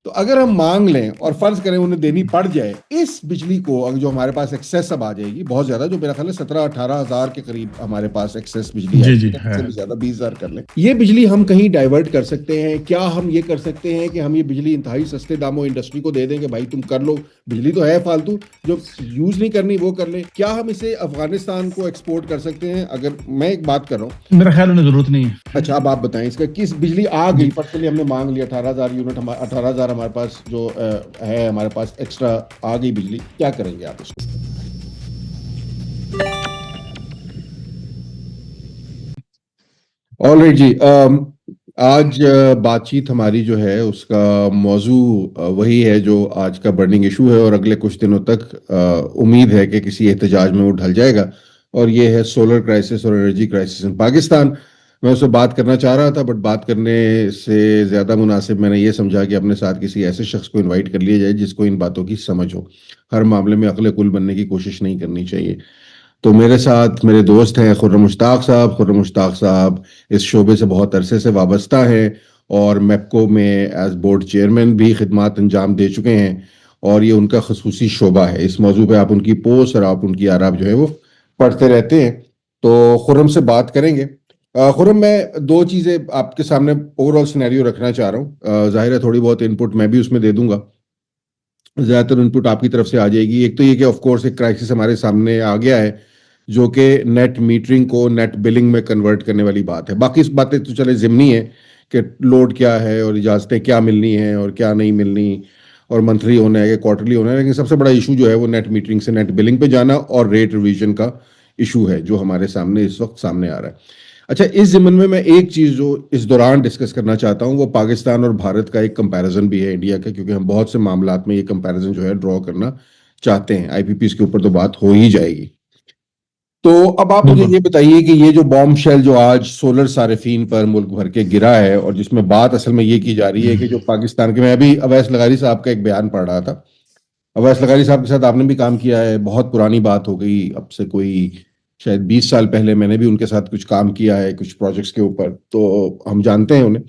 तो अगर हम मांग लें और फर्ज करें उन्हें देनी पड़ जाए, इस बिजली को अगर जो हमारे पास एक्सेस अब आ जाएगी बहुत ज्यादा, जो मेरा ख्याल है 17-18 हज़ार के करीब हमारे पास एक्सेस बिजली जी जी आएगी, है। से भी ज्यादा 20 हज़ार कर लें, ये बिजली हम कहीं डाइवर्ट कर सकते हैं। क्या हम ये कर सकते हैं कि हम ये बिजली इंतहाई सस्ते दामों इंडस्ट्री को दे दें कि भाई तुम कर लो, बिजली तो है फालतू, जो यूज नहीं करनी वो कर ले? क्या हम इसे अफगानिस्तान को एक्सपोर्ट कर सकते हैं? अगर मैं एक बात कर रहा हूँ, मेरा ख्याल उन्हें जरूरत नहीं है। अच्छा अब आप बताएं इसका, किस बिजली आ गई जी पर्सनली हमने मांग लिया 18 हज़ार यूनिट, 18 हज़ार हमारे पास जो है हमारे पास एक्स्ट्रा आ गई बिजली, क्या करेंगे आप इसको? ऑलराइट जी, आज बातचीत हमारी जो है उसका मौजू वही है जो आज का बर्निंग इशू है, और अगले कुछ दिनों तक उम्मीद है कि किसी एहतजाज में वो ढल जाएगा, और ये है सोलर क्राइसिस और एनर्जी क्राइसिस इन पाकिस्तान। मैं उससे बात करना चाह रहा था, बट बात करने से ज़्यादा मुनासिब मैंने ये समझा कि अपने साथ किसी ऐसे शख्स को इनवाइट कर लिया जाए जिसको इन बातों की समझ हो। हर मामले में अक्ल कुल बनने की कोशिश नहीं करनी चाहिए। तो मेरे साथ मेरे दोस्त हैं खुर्रम मुश्ताक साहब। खुर्रम मुश्ताक साहब इस शोबे से बहुत अरसे से वाबस्ता हैं, और मैप्को में एज बोर्ड चेयरमैन भी खिदमात अंजाम दे चुके हैं, और ये उनका खसूसी शोबा है। इस मौजू पे आप उनकी पोस्ट और आप उनकी आराब जो है वो पढ़ते रहते हैं। तो खुर्रम से बात करेंगे। खुर्रम, मैं दो चीज़ें आपके सामने ओवरऑल सिनेरियो रखना चाह रहा हूँ। जाहिर है थोड़ी बहुत इनपुट मैं भी उसमें दे दूंगा, ज़्यादातर इनपुट आपकी तरफ से आ जाएगी। एक तो ये कि ऑफ कोर्स एक क्राइसिस हमारे सामने आ गया है, जो कि नेट मीटरिंग को नेट बिलिंग में कन्वर्ट करने वाली बात है। बाकी इस बातें तो चले ज़िमनी है कि लोड क्या है और इजाज़तें क्या मिलनी है और क्या नहीं मिलनी, और मंथली होना है या क्वार्टरली होना है, लेकिन सबसे बड़ा इशू जो है वो नेट मीटरिंग से नेट बिलिंग पे जाना और रेट रिवीजन का इशू है जो हमारे सामने इस वक्त सामने आ रहा है। अच्छा, इस ज़िम्मन में मैं एक चीज़ जो इस दौरान डिस्कस करना चाहता हूँ वो पाकिस्तान और भारत का एक कंपैरिजन भी है इंडिया का, क्योंकि हम बहुत से मामलात में ये कंपैरिजन जो है ड्रॉ करना चाहते हैं। आईपीपीस के ऊपर तो बात हो ही जाएगी। तो अब आप मुझे बिल्कुल। ये बताइए कि ये जो बॉम्ब शेल जो आज सोलर सारिफीन पर मुल्क भर के गिरा है, और जिसमें बात असल में ये की जा रही है कि जो पाकिस्तान के, मैं अभी अवैस लगारी साहब का एक बयान पढ़ रहा था। अवैस लगारी साहब के साथ आपने भी काम किया है, बहुत पुरानी बात हो गई, अब से कोई शायद 20 साल पहले मैंने भी उनके साथ कुछ काम किया है कुछ प्रोजेक्ट्स के ऊपर, तो हम जानते हैं उन्हें।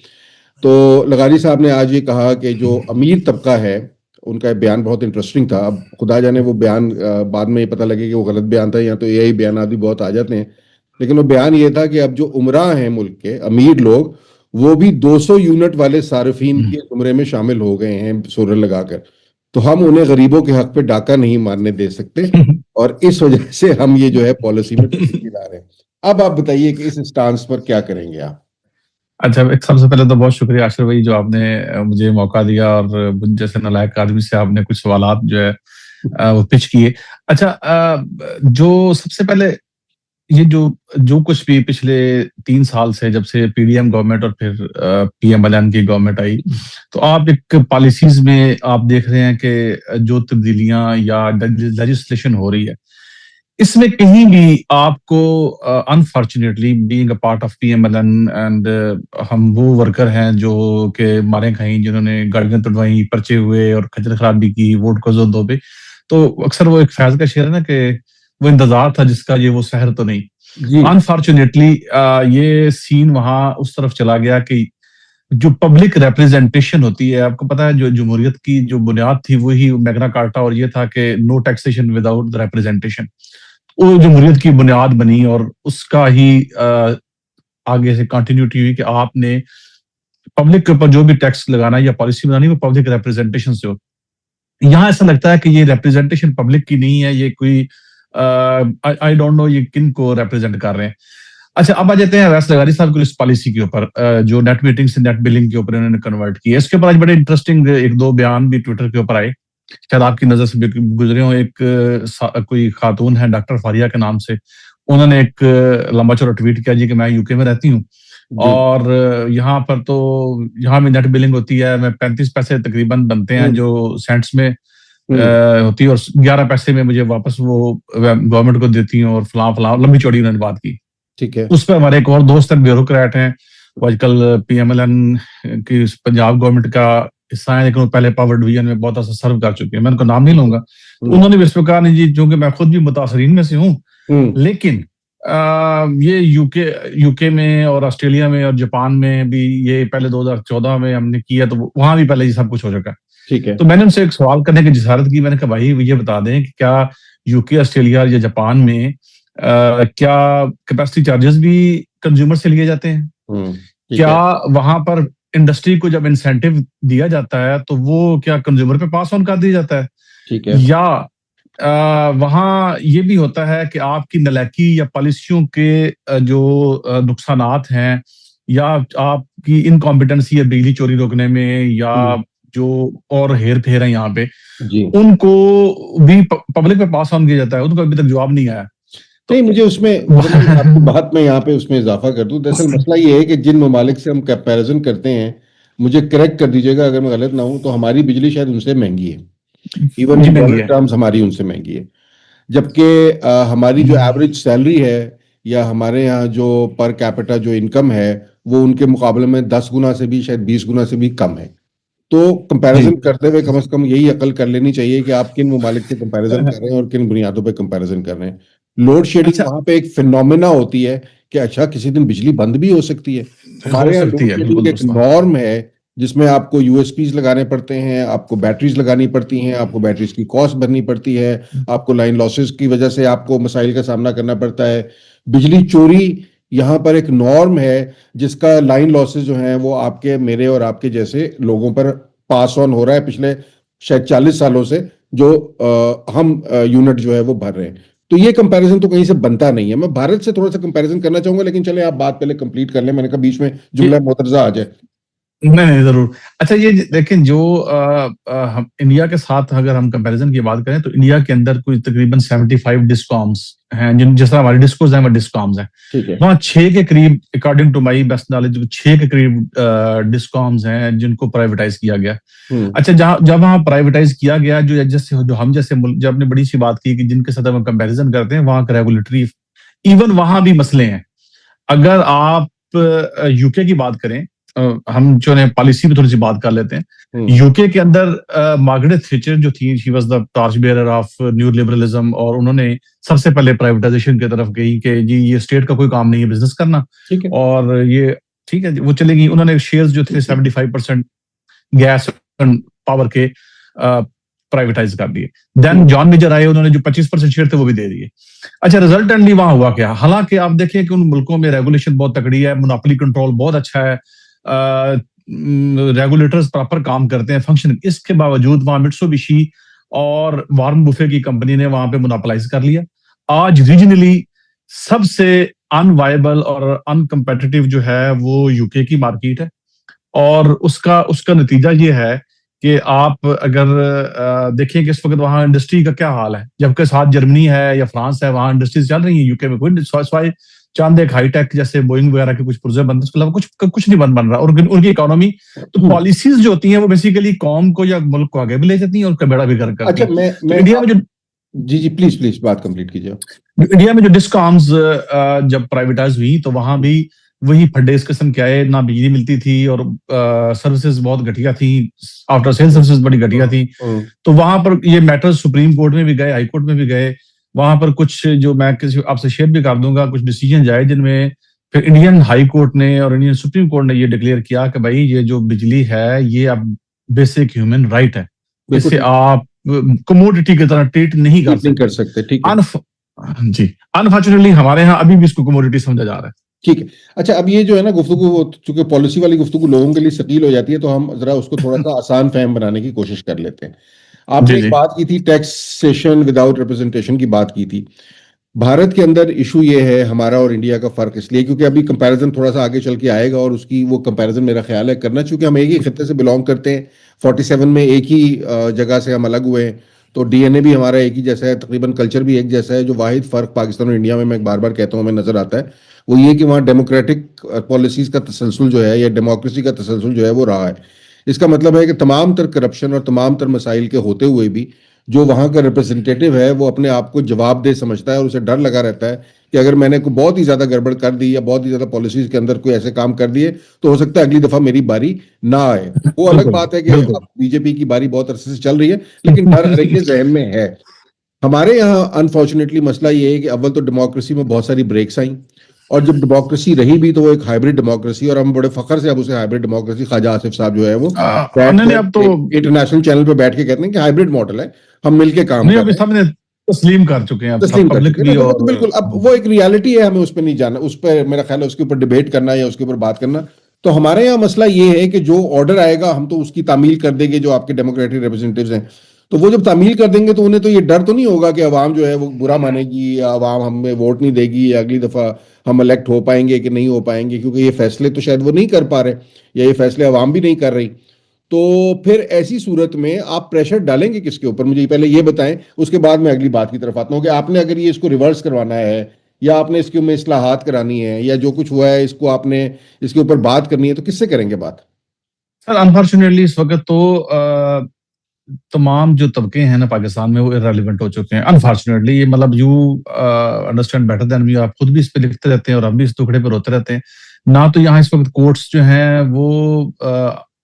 तो लगारी साहब ने आज ये कहा कि जो अमीर तबका है, उनका बयान बहुत इंटरेस्टिंग था। अब खुदा जाने वो बयान बाद में ये पता लगे कि वो गलत बयान था, या तो यही बयान आदि बहुत आ जाते हैं, लेकिन वो बयान ये था कि अब जो उमरा हैं मुल्क के अमीर लोग, वो भी 200 यूनिट वाले सार्फिन के जुमरे में शामिल हो गए हैं सोलर लगाकर। तो हम उन्हें गरीबों के हक पे डाका नहीं मारने दे सकते, और इस वजह से हम ये जो है पॉलिसी में तब्दीली ला रहे हैं। अब आप बताइए कि इस स्टांस पर क्या करेंगे आप? अच्छा, एक सबसे पहले तो बहुत शुक्रिया आशिर भाई, जो आपने मुझे मौका दिया और मुझ जैसे नालायक आदमी से आपने कुछ सवालात जो है वो पिच किए। अच्छा, जो सबसे पहले ये जो जो कुछ भी पिछले 3 साल से, जब से पीडीएम गवर्नमेंट और फिर पीएमएलएन की गवर्नमेंट आई, तो आप एक पॉलिसीज में आप देख रहे हैं कि जो तब्दीलियां या लेजिस्लेशन हो रही है, इसमें कहीं भी आपको unfortunately being a part of PMLN and हम वो वर्कर हैं जो के मारे खाई, जिन्होंने गाड़ियां तुड़वाई, पर्चे हुए और खजर खराबी की वोट को जोर दो पे। तो अक्सर वो एक फैज का शेर है ना कि वो इंतजार था जिसका ये वो शहर तो नहीं। जी अनफॉर्चुनेटली ये सीन वहां उस तरफ चला गया कि जो पब्लिक रिप्रेजेंटेशन होती है, आपको पता है जो जमहूरियत की जो बुनियाद थी वही मैग्ना कार्टा, और ये था कि नो टैक्सेशन विदाउट रिप्रेजेंटेशन। वो जमहूरियत की बुनियाद बनी और उसका ही आगे से कंटिन्यूटी हुई कि आपने पब्लिक के ऊपर जो भी टैक्स लगाना या पॉलिसी बनानी वो पब्लिक रिप्रेजेंटेशन से हो। यहाँ ऐसा लगता है कि ये रिप्रेजेंटेशन पब्लिक की नहीं है, ये कोई आई डोंट नो ये किन को रिप्रेजेंट कर रहे हैं। अच्छा, अब आ जाते हैं अवैस लगारी साहब की इस पॉलिसी के ऊपर, जो नेट मीटिंग से नेट बिलिंग के ऊपर इन्होंने कन्वर्ट किया। इसके ऊपर आज बड़े इंटरेस्टिंग एक दो बयान भी ट्विटर के ऊपर आए, शायद आपकी नजर से भी गुजरे हो। एक कोई खातून है डॉक्टर फारिया के नाम से, उन्होंने एक लंबा चौड़ा ट्वीट किया जी कि मैं यूके में रहती हूँ जी। और यहाँ पर तो यहाँ में नेट बिलिंग होती है, मैं 35 पैसे तकरीबन बनते हैं हम्म। जो सेंट्स में हम्म। होती है, और 11 पैसे में मुझे वापस वो गवर्नमेंट को देती हूँ, और फलां फलां लंबी चौड़ी उन्होंने बात की। ठीक है। उस पर हमारे एक और दोस्त हैं ब्यूरोक्रेट हैं, वो आजकल पीएमएलएन की पंजाब गवर्नमेंट का हिस्सा है, लेकिन वो पहले पावर डिवीजन में बहुत ऐसा सर्व कर चुके हैं, मैं उनका नाम नहीं लूंगा। तो हम्म। उन्होंने भी इस पर कहा नहीं जी, चूंकि मैं खुद भी मुतासरीन में से हूँ, हम्म। लेकिन ये यूके में और ऑस्ट्रेलिया में और जापान में भी ये पहले 2014 में हमने किया, तो वहां भी पहले ये सब कुछ हो चुका है। ठीक है। तो मैंने उनसे एक सवाल करने की जिसारत की, मैंने कहा भाई ये बता दें कि क्या यूके, ऑस्ट्रेलिया या जापान में क्या कैपेसिटी चार्जेस भी कंज्यूमर से लिए जाते हैं? ठीक क्या है। वहां पर इंडस्ट्री को जब इंसेंटिव दिया जाता है तो वो क्या कंज्यूमर पे पास ऑन कर दिया जाता है? ठीक है। या वहाँ ये भी होता है कि आपकी नलायकी या पॉलिसियों के जो नुकसानात हैं, या आपकी इनकॉम्पिटेंसी है बिजली चोरी रोकने में, या जो और हेर फेर है यहाँ पे, जी। उनको भी पब्लिक पे पास ऑन किया जाता है, उनको अभी तक जवाब नहीं आया। नहीं, मुझे उसमें आपकी बात में यहाँ पे उसमें इजाफा कर दूं। दरअसल मसला ये है कि जिन ममालिक से हम कंपैरिजन करते हैं, मुझे करेक्ट कर दीजिएगा अगर मैं गलत ना हूं, तो हमारी बिजली शायद उनसे महंगी है। इवन जी इन महंगी डॉलर है। टर्म्स हमारी उनसे महंगी है। जबकि हमारी जो एवरेज सैलरी है, या हमारे यहाँ जो पर कैपिटा जो इनकम है, वो उनके मुकाबले में 10 गुना से भी, शायद 20 गुना से भी कम है। तो जी। कंपैरिजन करते हुए कम से कम यही अकल कर लेनी चाहिए कि आप किन ममालिक से कंपैरिजन कर रहे हैं और किन बुनियादों पे कंपैरिजन कर रहे हैं। लोड शेडिंग अच्छा, वहां पे एक फिनोमेना होती है कि अच्छा किसी दिन बिजली बंद भी हो सकती है। हो हमारे यहाँ सकती लोड है, शेडिंग बिल्कुल एक दुरुस्त बात। नॉर्म है, जिसमें आपको यूएसपीज लगाने पड़ते हैं, आपको बैटरीज लगानी पड़ती हैं, आपको बैटरीज की कॉस्ट भरनी पड़ती है, आपको लाइन लॉसेस की वजह से आपको मसाइल का सामना करना पड़ता है। बिजली चोरी यहाँ पर एक नॉर्म है, जिसका लाइन लॉसेस जो हैं वो आपके, मेरे और आपके जैसे लोगों पर पास ऑन हो रहा है पिछले शायद 40 सालों से, जो हम यूनिट जो है वो भर रहे हैं। तो ये कंपैरिजन तो कहीं से बनता नहीं है। मैं भारत से थोड़ा सा कंपैरिजन करना चाहूंगा, लेकिन चले आप बात पहले कंप्लीट कर लें, मैंने कहा बीच में ये जुमला मुतरजा आ जाए। नहीं नहीं, जरूर। अच्छा, ये लेकिन जो हम इंडिया के साथ अगर हम कंपैरिजन की बात करें, तो इंडिया के अंदर कुछ तकरीबन 75 डिस्कॉम्स हैं, जिन जिस तरह हमारे डिस्कोज हैं वो डिस्कॉम्स हैं। ठीक है। वहाँ 6 के करीब, according to my best knowledge, 6 के करीब डिस्कॉम्स हैं जिनको प्राइवेटाइज किया गया। हम्म। अच्छा, जहाँ जब वहाँ प्राइवेटाइज किया गया, जो जैसे जो हम जैसे मुल्क, जब हमने बड़ी सी बात की कि जिनके साथ हम कंपैरिजन करते हैं, वहाँ का रेगुलेटरी, इवन वहाँ भी मसले हैं। अगर आप यूके की बात करें, हम जो है पॉलिसी में थोड़ी सी बात कर लेते हैं। यूके के अंदर मार्गरेट थैचर जो थी, she was the torch bearer of new liberalism, और उन्होंने सबसे पहले प्राइवेटाइजेशन की तरफ गई कि जी ये स्टेट का कोई काम नहीं है बिजनेस करना, ठीक है। और ये ठीक है वो चलेगी। उन्होंने शेयर्स जो थे 75% गैस पावर के प्राइवेटाइज कर दिए। देन जॉन मेजर आए, उन्होंने जो 25% शेयर थे वो भी दे दिए। अच्छा, रिजल्टेंटली वहां हुआ क्या? हालांकि आप देखें कि उन मुल्कों में रेगुलेशन बहुत तकड़ी है, मोनोपोली कंट्रोल बहुत अच्छा है, रेगुलेटर्स प्रॉपर काम करते हैं, फंक्शन, इसके बावजूद वहां मिट्सुबिशी और वार्न बुफे की कंपनी ने वहां पे मोनोपोलाइज कर लिया। आज रीजनली सबसे अनवायबल और अनकम्पेटिटिव जो है वो यूके की मार्केट है, और उसका उसका नतीजा ये है कि आप अगर देखिए कि इस वक्त वहां इंडस्ट्री का क्या हाल है, जबकि साथ जर्मनी है या फ्रांस है, वहां इंडस्ट्रीज चल रही है। यूके में कोई स्वाय चांद एक हाईटेक जैसे बोइंग वगैरह के कुछ पुर्जे बनते हैं, उसके अलावा कुछ कुछ नहीं बन रहा। और उनकी इकोनॉमी, तो पॉलिसीज जो होती हैं वो बेसिकली कॉम को या मुल्क को आगे भी ले जाती हैं और कबेड़ा भी गर्क करती अच्छा, हैं। तो मैं इंडिया में जो जी जी, प्लीज प्लीज बात कंप्लीट कीजिए। इंडिया में जो डिस्कॉम्स जब प्राइवेटाइज हुई, तो वहां भी वही फड्डे इस किस्म के आए, ना बिजली मिलती थी, और सर्विसेज बहुत घटिया थी, आफ्टर सेल सर्विसेज बड़ी घटिया थी। तो वहां पर ये मैटर सुप्रीम कोर्ट में भी गए, हाई कोर्ट में भी गए। वहां पर कुछ जो मैं किसी आपसे शेयर भी कर दूंगा, कुछ डिसीजन आए जिनमें फिर इंडियन हाई कोर्ट ने और इंडियन सुप्रीम कोर्ट ने ये डिक्लेयर किया कि भाई ये जो बिजली है ये अब बेसिक ह्यूमन राइट है, बिल्कुल इसे ठीक। आप कमोडिटी की तरह ट्रीट नहीं कर नहीं कर सकते। सकते, ठीक है। अनफ जी, अनफॉर्चुनेटली हमारे यहाँ अभी भी इसको कमोडिटी समझा जा रहा है। ठीक है। अच्छा, अब ये जो है ना गुफ्तगू, चूंकि पॉलिसी वाली गुफ्तगू लोगों के लिए सकील हो जाती है, तो हम जरा उसको थोड़ा सा आसान फहम बनाने की कोशिश कर लेते हैं। आपने जी एक जी। बात की थी, टैक्सेशन विदाउट रिप्रेजेंटेशन की बात की थी। भारत के अंदर इशू ये है, हमारा और इंडिया का फर्क इसलिए क्योंकि अभी कंपैरिजन थोड़ा सा आगे चल के आएगा, और उसकी वो कंपैरिजन मेरा ख्याल है करना, चूंकि हम एक ही खित्ते से बिलोंग करते हैं। 47 में एक ही जगह से हम अलग हुए हैं, तो डीएनए भी हमारा एक ही जैसा है, तकरीबन कल्चर भी एक जैसा है। जो वाहिद फर्क पाकिस्तान और इंडिया में मैं बार बार कहता हूँ हमें नजर आता है, वो ये कि वहाँ डेमोक्रेटिक पॉलिसीज का तसलसल जो है, या डेमोक्रेसी का तसलसल जो है वो रहा है। इसका मतलब है कि तमाम तर करप्शन और तमाम तर मसाइल के होते हुए भी जो वहाँ का रिप्रेजेंटेटिव है वो अपने आप को जवाबदेह समझता है, और उसे डर लगा रहता है कि अगर मैंने कोई बहुत ही ज्यादा गड़बड़ कर दी या बहुत ही ज्यादा पॉलिसीज के अंदर कोई ऐसे काम कर दिए, तो हो सकता है अगली दफा मेरी बारी ना आए। वो अलग बिल्कुल बात है कि बिल्कुल। अब बीजेपी की बारी बहुत अरसे से चल रही है, लेकिन डर हर एक के जहन में है। हमारे यहाँ अनफॉर्चुनेटली मसला ये है कि अव्वल तो डेमोक्रेसी में बहुत सारी ब्रेक्स आई, और जब डेमोक्रेसी रही भी तो वो एक हाइब्रिड डेमोक्रेसी, और हम बड़े फखर से अब उसे हाइब्रिड डेमोक्रेसी, ख्वाजा आसिफ साहब जो है वो बैठ नहीं नहीं, कर अब तो इंटरनेशनल चैनल पे बैठ के कहते हैं कि हाइब्रिड मॉडल है, हम मिलके काम नहीं, कर अब रहे हैं। सामने तस्लीम कर चुके हैं, अब सब तस्लीम कर पब्लिक चुके हैं ना, भी। तो और बिल्कुल अब वो एक रियलिटी है, हमें उस पर नहीं जाना, उस पर मेरा ख्याल है उसके ऊपर डिबेट करना या उसके ऊपर बात करना। तो हमारे यहाँ मसला ये है कि जो ऑर्डर आएगा हम तो उसकी तामील कर देंगे, जो आपके डेमोक्रेटिक रिप्रेजेंटेटिव्स हैं, तो वो जब तामील कर देंगे तो उन्हें तो ये डर तो नहीं होगा कि अवाम जो है वो बुरा मानेगी, या अवाम हमें वोट नहीं देगी, या अगली दफा हम इलेक्ट हो पाएंगे कि नहीं हो पाएंगे, क्योंकि ये फैसले तो शायद वो नहीं कर पा रहे, या ये फैसले अवाम भी नहीं कर रही। तो फिर ऐसी सूरत में आप प्रेशर डालेंगे किसके ऊपर, मुझे पहले ये बताएं, उसके बाद मैं अगली बात की तरफ आता हूँ कि आपने अगर ये इसको रिवर्स करवाना है, या आपने इसके में इस्लाहात करानी है, या जो कुछ हुआ है इसको आपने इसके ऊपर बात करनी है, तो किससे करेंगे बात? सर अनफॉर्चुनेटली इस वक्त तो तमाम जो तबके हैं ना पाकिस्तान में वो इरेलीवेंट हो चुके हैं, अनफॉर्चुनेटली। ये मतलब you understand better than me, आप खुद भी इस पे लिखते रहते हैं और हम भी इस टुकड़े पे रोते रहते हैं ना। तो यहाँ इस वक्त कोर्ट्स जो हैं वो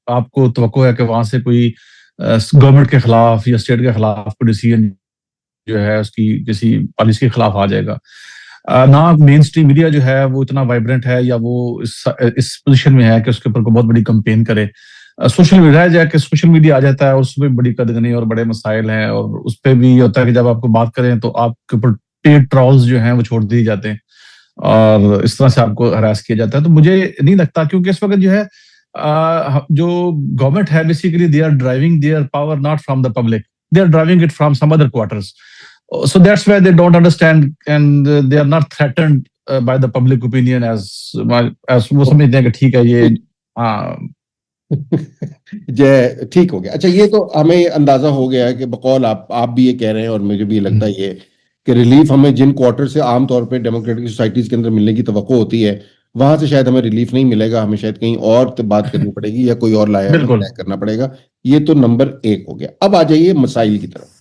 आपको तवक्को है कि वहां से कोई गवर्नमेंट के खिलाफ या स्टेट के खिलाफ कोई डिसीजन जो है उसकी किसी पॉलिसी के खिलाफ आ जाएगा। ना मेन स्ट्रीम मीडिया जो है वो इतना वाइब्रेंट है, या वो इस पोजीशन में है कि उसके ऊपर कोई बहुत बड़ी कंपेन करे। सोशल मीडिया जाए कि सोशल मीडिया आ जाता है, उसमें बड़ी कदगनी और बड़े मसाइल हैं, और उस पर भी ये होता है कि जब आपको बात करें तो आपके ऊपर पेड ट्रॉल्स जो हैं वो छोड़ दिए जाते हैं, और इस तरह से आपको हरास किया जाता है। तो मुझे नहीं लगता, क्योंकि इस वक्त जो है जो गवर्नमेंट है basically they are driving their power not from the public, they are driving it from some other quarters. So that's why they don't understand, and they are not threatened by the public opinion as वो समझते हैं कि ठीक है ये। हाँ। जय ठीक हो गया। अच्छा, ये तो हमें अंदाजा हो गया है कि बकौल आप भी ये कह रहे हैं, और मुझे भी लगता है ये कि रिलीफ हमें जिन क्वार्टर से आमतौर पे डेमोक्रेटिक सोसाइटीज के अंदर मिलने की तवक्को होती है, वहां से शायद हमें रिलीफ नहीं मिलेगा, हमें शायद कहीं और तो बात करनी पड़ेगी, या कोई और लाया हमें बिल्कुल। तय करना पड़ेगा। ये तो नंबर एक हो गया। अब आ जाइए मसाइल की तरफ।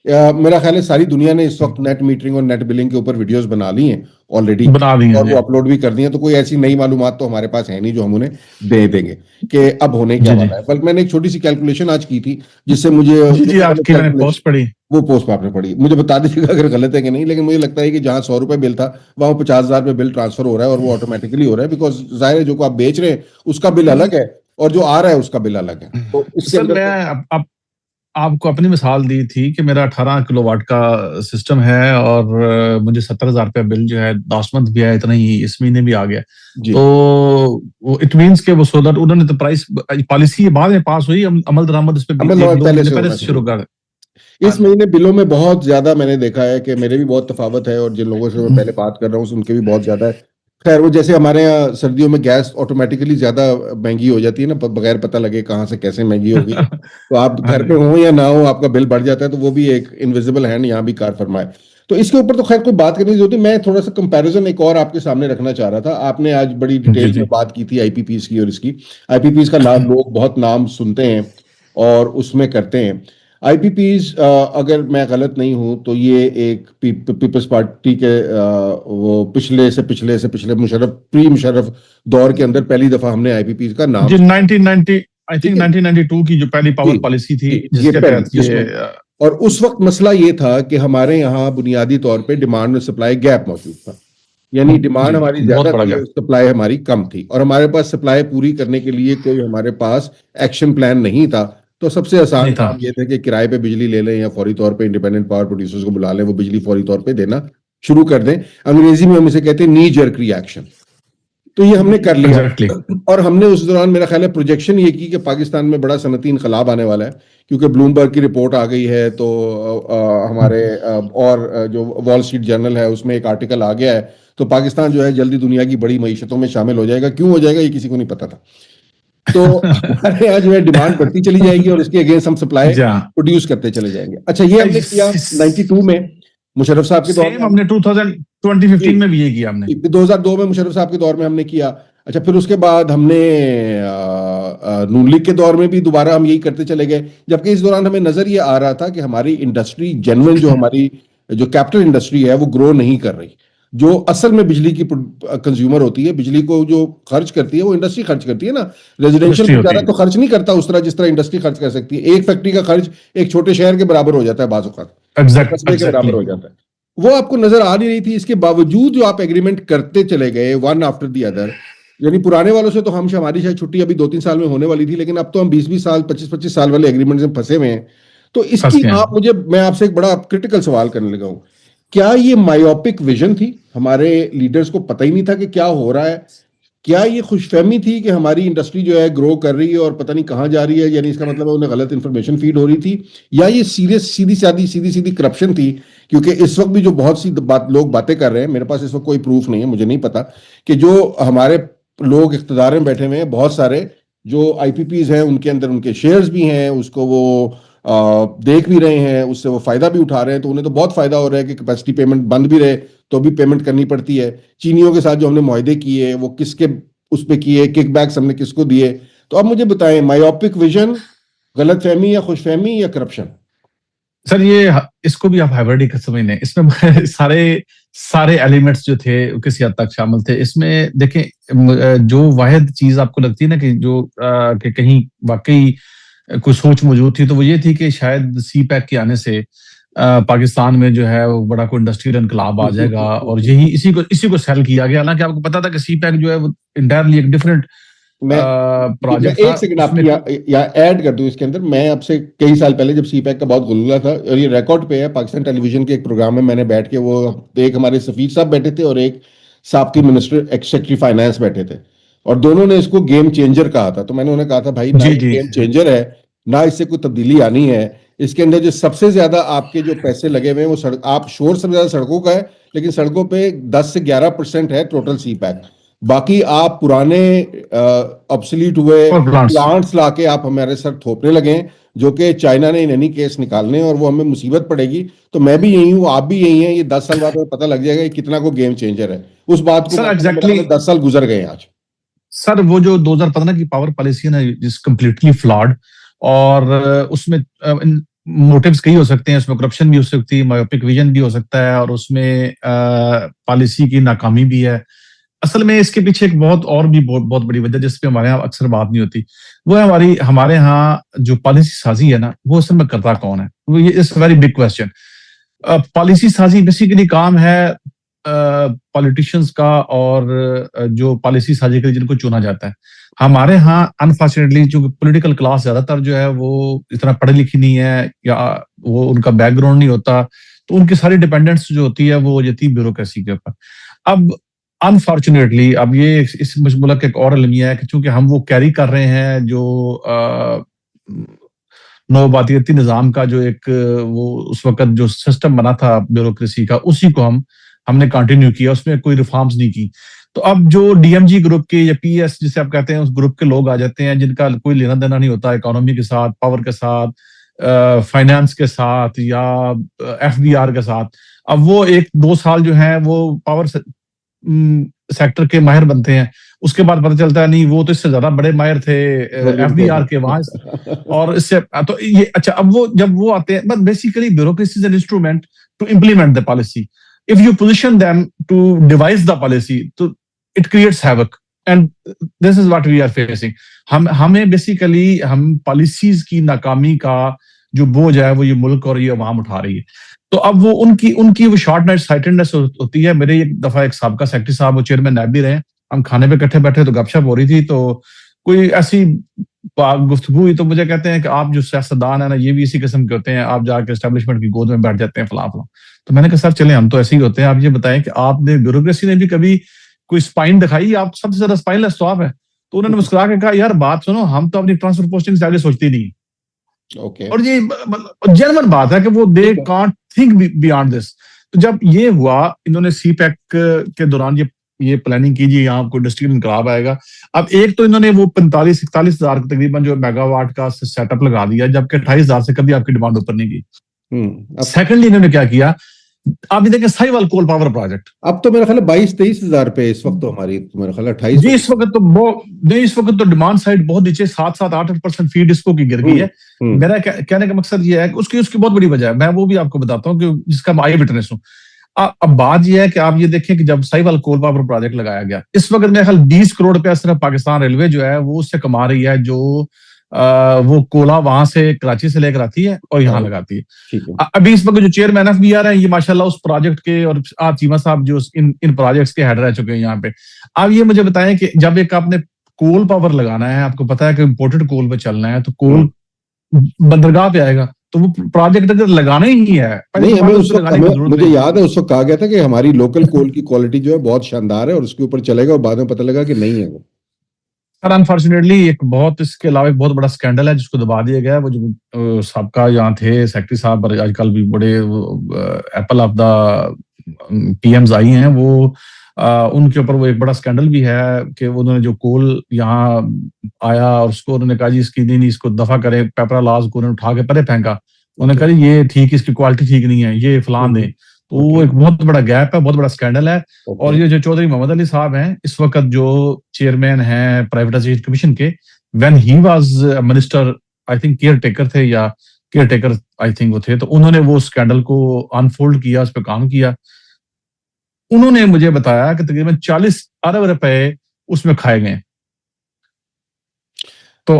मेरा ख्याल है सारी दुनिया ने इस वक्त नेट मीटरिंग और नेट बिलिंग के ऊपर वीडियोस बना ली हैं ऑलरेडी, बना दी और हैं वो जी। अपलोड भी कर दी हैं, तो कोई ऐसी नई मालूमात तो हमारे पास है नहीं जो हम उन्हें दे देंगे कि अब होने क्या जी जी वाला है। बल्कि मैंने एक छोटी सी कैलकुलेशन आज की थी, जिससे मुझे जी जी, मैंने आपकी मैंने कैलकुलेशन, पोस्ट पढ़ी। वो पोस्ट आपने पढ़ी, मुझे बता दीजिएगा अगर गलत है कि नहीं, लेकिन मुझे लगता है कि जहां 100 रुपए बिल था वहां 50,000 पे बिल ट्रांसफर हो रहा है, और वो ऑटोमेटिकली हो रहा है, बिकॉज जाहिर है जो आप बेच रहे हैं उसका बिल अलग है, और जो आ रहा है उसका बिल अलग है, तो इसके सर अंदर मैं तो आपको अपनी मिसाल दी थी कि मेरा 18 किलोवाट का सिस्टम है, और मुझे 70,000 रुपया बिल जो है लास्ट मंथ भी आया, इतना ही इस महीने भी आ गया। जी। तो वो इट मीन्स के वो सो दैट उन्होंने तो प्राइस पॉलिसी बाद में पास हुई, अमल दरामद इस पे अमल एक दो पहले महीने से पहले होना से शुरू शुरू हो कर। गया। हाँ इस जी। महीने बिलों में बहुत ज्यादा मैंने देखा है कि मेरे भी बहुत तफावत है, और जिन लोगों से मैं पहले बात कर रहा हूँ उनके भी बहुत ज्यादा है। खैर, वो जैसे हमारे यहाँ सर्दियों में गैस ऑटोमेटिकली ज्यादा महंगी हो जाती है ना, बगैर पता लगे कहाँ से कैसे महंगी हो गई, तो आप हाँ घर पे जी। हो या ना हो आपका बिल बढ़ जाता है, तो वो भी एक इनविजिबल हैंड यहाँ भी कार फरमाए। तो इसके ऊपर तो खैर कोई बात करने की जरूरत नहीं। मैं थोड़ा सा कंपैरिजन एक और आपके सामने रखना चाह रहा था। आपने आज बड़ी जी डिटेल में जी। बात की थी आईपीपीस की, और इसकी आईपीपीस का लोग बहुत नाम सुनते हैं और उसमें करते हैं। आईपीपीज, अगर मैं गलत नहीं हूं तो ये एक पीपल्स पार्टी के वो पिछले मुशर्रफ प्री मुशर्रफ दौर के अंदर पहली दफा हमने आईपीपीज का नाम जी सुना। 1990, आई ठीक थिंक है। 1992 की जो पहली जी पावर पॉलिसी थी जी, ये जिसके पहली तहत ये जिसमें, और उस वक्त मसला ये था कि हमारे यहाँ बुनियादी तौर पे डिमांड और सप्लाई गैप मौजूद था, यानी डिमांड जी हमारी बहुत ज्यादा बड़ा थी गया। और सप्लाई हमारी कम थी, और हमारे पास सप्लाई पूरी करने के लिए कोई हमारे पास एक्शन प्लान नहीं था। तो सबसे आसान नहीं था। काम ये था कि किराए पे बिजली ले लें, या फौरी तौर पे इंडिपेंडेंट पावर प्रोड्यूसर्स को बुला लें, वो बिजली फौरी तौर पे देना शुरू कर दें। अंग्रेजी में हम इसे कहते हैं नी जर्क रिएक्शन। तो ये हमने कर लिया, एग्जैक्टली। और हमने उस दौरान मेरा ख्याल है प्रोजेक्शन ये की कि पाकिस्तान में बड़ा सनती इनकलाब आने वाला है, क्योंकि ब्लूमबर्ग की रिपोर्ट आ गई है, तो हमारे जो वॉल स्ट्रीट जर्नल है उसमें एक आर्टिकल आ गया है, तो पाकिस्तान जो है जल्दी दुनिया की बड़ी मईशतों में शामिल हो जाएगा। क्यों हो जाएगा ये किसी को नहीं पता था। तो हमारे यहाँ जो है डिमांड बढ़ती चली जाएगी, और इसके अगेंस्ट हम सप्लाई जा प्रोड्यूस करते चले जाएंगे। अच्छा, ये हमने किया 92 में मुशर्रफ साहब के दौर में सेम हमने 2015 में भी ये किया हमने। 2002 में मुशर्रफ साहब के दौर में हमने किया। अच्छा, फिर उसके बाद हमने नून लीग के दौर में भी दोबारा हम यही करते चले गए, जबकि इस दौरान हमें नजर ये आ रहा था कि हमारी इंडस्ट्री जेन्युइन, जो हमारी जो कैपिटल इंडस्ट्री है वो ग्रो नहीं कर रही। जो असल में बिजली की कंज्यूमर होती है, बिजली को जो खर्च करती है वो इंडस्ट्री खर्च करती है ना। रेजिडेंशियल इंडस्ट्री होती बेचारा है। तो खर्च नहीं करता उस तरह जिस तरह इंडस्ट्री खर्च कर सकती है। एक फैक्ट्री का खर्च एक छोटे शहर के बराबर हो जाता है बाज़ औक़ात। कस्बे के बराबर हो जाता है। वो आपको नजर आ नहीं रही थी। इसके बावजूद जो आप एग्रीमेंट करते चले गए वन आफ्टर दी अदर, यानी पुराने वालों से तो हमारी शायद छुट्टी अभी 2-3 साल में होने वाली थी, लेकिन अब तो हम 20-20 साल 25-25 साल वाले एग्रीमेंट में फंसे हुए हैं। तो फंस इसकी गए हैं। मैं आपसे एक बड़ा क्रिटिकल सवाल करने लगा हूं। क्या ये मायोपिक विजन थी? हमारे लीडर्स को पता ही नहीं था कि क्या हो रहा है? क्या ये खुशफहमी थी कि हमारी इंडस्ट्री जो है ग्रो कर रही है और पता नहीं कहाँ जा रही है, यानी इसका मतलब है उन्हें गलत इंफॉर्मेशन फीड हो रही थी? या ये सीधी सीधी करप्शन थी? क्योंकि इस वक्त भी जो बहुत सी लोग बातें कर रहे हैं, मेरे पास इस वक्त कोई प्रूफ नहीं है, मुझे नहीं पता कि जो हमारे लोग इख्तिदार में बैठे हुए हैं बहुत सारे, जो आईपीपीज हैं उनके अंदर उनके शेयर्स भी हैं, उसको वो देख भी रहे हैं, उससे वो फायदा भी उठा रहे हैं। तो उन्हें तो बहुत फायदा हो रहा है कि कैपेसिटी पेमेंट बंद भी रहे तो भी पेमेंट करनी पड़ती है। चीनियों के साथ जो हमने मुआहदे किए वो किसके उस पे किए, किकबैक्स हमने किसको दिए? तो अब मुझे बताएं, मायोपिक विजन, गलतफहमी या खुशफहमी या करप्शन? सर ये इसको भी आप हाइब्रिड ही समझ लें। इसमें सारे सारे एलिमेंट्स जो थे वो किसी हद तक शामिल थे इसमें। देखें, जो वाहिद चीज आपको लगती है ना कि जो कि कहीं वाकई कोई सोच मौजूद थी, तो वो ये थी कि शायद सी पैक के आने से पाकिस्तान में जो है वो बड़ा कोई इंडस्ट्रियल इनकलाब आ जाएगा, और यही इसी को सेल किया गया। हालांकि आपको पता था कि सी पैक जो है वो इंटायरली एक डिफरेंट मैं प्रोजेक्ट था एक सेकंड उसमें। आपकी या ऐड कर दूं इसके अंदर। मैं आपसे कई साल पहले जब सीपैक का बहुत गुल्लुला था, और ये रिकॉर्ड पे है, पाकिस्तान टेलीविजन के एक प्रोग्राम में मैंने बैठ के, वो एक हमारे सफीर साहब बैठे थे और एक साबकी मिनिस्टर सेक्रेटरी फाइनेंस बैठे थे, और दोनों ने इसको गेम चेंजर कहा था। तो मैंने उन्हें कहा था भाई ना जी ये जी। गेम चेंजर है, ना इससे कोई तब्दीली आनी है। इसके अंदर जो सबसे ज्यादा आपके जो पैसे लगे हुए हैं वो सड़क, आप शोर सबसे ज्यादा सड़कों का है, लेकिन सड़कों पे 10 से 11% है टोटल सी पैक। बाकी आप पुराने ऑब्सलीट हुए और प्लांट्स। प्लांट्स लाके आप हमारे सर थोपने लगे हैं, जो कि चाइना ने इन एनी केस निकालने, और वो हमें मुसीबत पड़ेगी। तो मैं भी यही हूँ, आप भी यही हैं। ये 10 साल बाद हमें पता लग जाएगा कि कितना को गेम चेंजर है। उस बात को सर करने में मेरे एग्जैक्टली ख्याल में 10 साल गुजर गए हैं आज। सर, वो जो 2015 की पावर पॉलिसी है ना, इज कम्प्लीटली फ्लॉड। और उसमें मोटिव्स कई हो सकते हैं, उसमें करप्शन भी हो सकती है, मायोपिक विजन भी हो सकता है, और उसमें पॉलिसी की नाकामी भी है। असल में इसके पीछे एक बहुत बड़ी वजह, जिस पे हमारे यहाँ अक्सर बात नहीं होती, वो है हमारे यहाँ जो पॉलिसी साजी है ना, वो असल में करता कौन है? वो ये इस वेरी बिग क्वेश्चन। पॉलिसी साजी बेसिकली काम है पॉलिटिशियंस का, और जो पॉलिसी साजी के लिए जिनको चुना जाता है। हमारे यहाँ अनफॉर्चुनेटली जो पॉलिटिकल क्लास ज्यादातर जो है वो इतना पढ़ी लिखी नहीं है, या वो उनका बैकग्राउंड नहीं होता, तो उनकी सारी डिपेंडेंस जो होती है वो हो जाती है ब्यूरोक्रेसी के ऊपर। अब अनफॉर्चुनेटली अब ये इस मुल्क का एक और अलमिया है कि चूंकि हम वो कैरी कर रहे हैं जो नौबातियती निजाम का जो एक वो उस वक्त जो सिस्टम बना था ब्यूरोक्रेसी का, उसी को हमने कंटिन्यू किया, उसमें कोई रिफॉर्म्स नहीं की। तो अब जो डीएमजी ग्रुप के या पीएस जिसे आप कहते हैं, उस ग्रुप के लोग आ जाते हैं जिनका कोई लेना देना नहीं होता इकोनॉमी के साथ, पावर के साथ, फाइनेंस के साथ, या एफबीआर के साथ। अब वो 1-2 साल जो है वो पावर सेक्टर के माहिर बनते हैं, उसके बाद पता चलता है नहीं, वो तो इससे ज्यादा बड़े माहिर थे एफबीआर के वहां। और इससे तो ये अच्छा, अब वो जब वो आते हैं, but basically bureaucracy is an instrument to implement the policy. If you position them to devise the policy, तो it creates havoc, and this is what we are facing. हमें बेसिकली हम पॉलिसीज की नाकामी का जो बोझ है वो ये मुल्क और ये अवाम उठा रही है। तो अब वो उनकी उनकी वो शॉर्ट साइटेडनेस होती है। मेरे एक दफा एक साबका सेक्रेटरी साहब, वो चेयरमैन नैब भी रहे, हम खाने पे इकट्ठे बैठे तो गपशप हो रही थी, तो कोई ऐसी गुफ्तगू हुई, तो मुझे कहते हैं कि आप जो सियासतदान है ना, ये भी इसी किस्म के होते हैं, आप जाकर एस्टेब्लिशमेंट की गोद में बैठ जाते हैं, फला फला। तो मैंने कहा सर चले, हम तो ऐसे ही होते हैं, आप ये बताएं कि आपने ब्यूरोक्रेसी ने भी कभी कोई स्पाइन दिखाई? आप सबसे ज्यादा स्पाइनलेस तो आप है। तो उन्होंने मुस्कुरा के कहा, यार बात सुनो, हम तो अपनी ट्रांसफर पोस्टिंग से आगे सोचते नहीं। ओके। और ये जेन्युइन बात है कि वो they can't think beyond this. तो जब ये हुआ, इन्होंने सी पैक के दौरान ये प्लानिंग कीजिए, यहाँ आपको इंडस्ट्रियल इनकलाब आएगा। अब एक तो इन्होंने वो 45-41 हजार तकरीबन जो मेगावाट का सेटअप लगा दिया, जबकि 28,000 से कभी आपकी डिमांड ऊपर नहीं गई। सेकेंडली इन्होंने क्या किया, आप ये देखें साहिवाल कोल पावर प्रोजेक्ट, अब तो मेरा ख्याल 22-23 हजार पे इस वक्त, तो हमारी तो मेरा ख्याल 28 जी इस वक्त तो नहीं, इस वक्त तो डिमांड साइड बहुत नीचे, 7-8% फीड इसको की गिर गई है। मेरा कहने का मकसद ये है कि उसकी बहुत बड़ी वजह है, मैं वो भी आपको बताता हूँ कि जिसका मैं आई विटनेस हूँ। अब बात यह है कि आप ये देखें कि जब साहिवाल कोल पावर प्रोजेक्ट लगाया गया, इस वक्त मेरे ख्याल 20 करोड़ रुपया सिर्फ पाकिस्तान रेलवे जो है वो उससे कमा रही है, जो वो कोला वहां से कराची से लेकर आती है और यहाँ लगाती है। ठीक है। अभी इस वक्त जो चेयरमैन ऑफ बीआर है, ये माशाल्लाह उस प्रोजेक्ट के, और आप चीमा साहब जो इन प्रोजेक्ट्स के हेड रह चुके हैं यहाँ पे। अब ये मुझे बताएं कि जब एक आपने कोल पावर लगाना है, आपको पता है कि इम्पोर्टेड कोल पे चलना है, तो कोल बंदरगाह पे आएगा, तो वो प्रोजेक्ट अगर लगाना ही नहीं है, नहीं, हमें उस वक्त, लगाने की जरूरत मुझे नहीं। याद है उस वक्त कहा गया था कि हमारी लोकल कोल की क्वालिटी जो है बहुत शानदार है और उसके ऊपर चलेगा, और बाद में पता लगा कि नहीं है वो। सर अनफॉर्चुनेटली एक बहुत, इसके अलावा एक बहुत बड़ा स्कैंडल है जिसको दबा दिया गया है। वो जो सबका यहाँ थे सेक्रेटरी साहब, और आजकल भी बड़े एप्पल ऑफ द पीएम्स आई हैं, वो उनके ऊपर वो एक बड़ा स्कैंडल भी है कि उन्होंने जो कोल यहाँ आया और उसको उन्होंने कहा जी इसकी नहीं, इसको दफा करें, पेपरा लाज को उन्होंने उठा के परे फेंका। उन्होंने कहा जी ये ठीक, इसकी क्वालिटी ठीक नहीं है, ये फलान दे। तो वो एक बहुत बड़ा गैप है, बहुत बड़ा स्कैंडल है। और ये जो चौधरी मोहम्मद अली साहब हैं, इस वक्त जो चेयरमैन हैं प्राइवेटाइजेशन कमीशन के, when he was minister, I think care taker थे, या केयर टेकर आई थिंक वो थे, तो उन्होंने वो स्कैंडल को अनफोल्ड किया, उस पर काम किया। उन्होंने मुझे बताया कि तकरीबन 40 अरब रुपए उसमें खाए गए। तो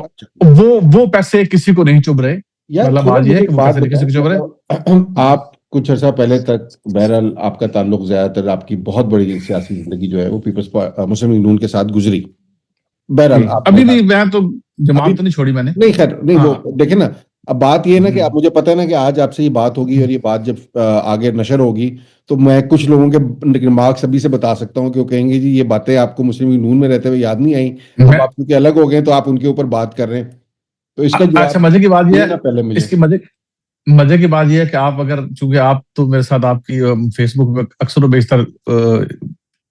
वो पैसे किसी को नहीं चुभ रहे, मतलब आज ये है कि वो पैसे किसी को चुभ रहे। आप कुछ अर्सा पहले तक, बहरहाल आपका ताल्लुक ज्यादातर, आपकी बहुत बड़ी सियासी जिंदगी जो है वो पीपल्स मुस्लिम लीग नून के साथ गुजरी। बहरहाल अभी भी मैं तो जमात तो नहीं छोड़ी मैंने। नहीं, खैर नहीं, वो देखे ना, अब बात ये है ना कि आप, मुझे पता है ना कि आज आपसे ये बात होगी और ये बात जब आगे नशर होगी तो मैं कुछ लोगों के रिमार्क्स अभी से बता सकता हूँ कि वो कहेंगे जी ये बातें आपको मुस्लिम लीग नून में रहते हुए याद नहीं आई, अब आप क्योंकि अलग हो गए तो आप उनके ऊपर बात कर रहे हैं, तो इसका जवाब। अच्छा, मजे की बात ये ना पहले मुझे इसकी मजे की बात यह है कि आप अगर, चूंकि आप तो मेरे साथ आपकी फेसबुक पे अक्सर बेशतर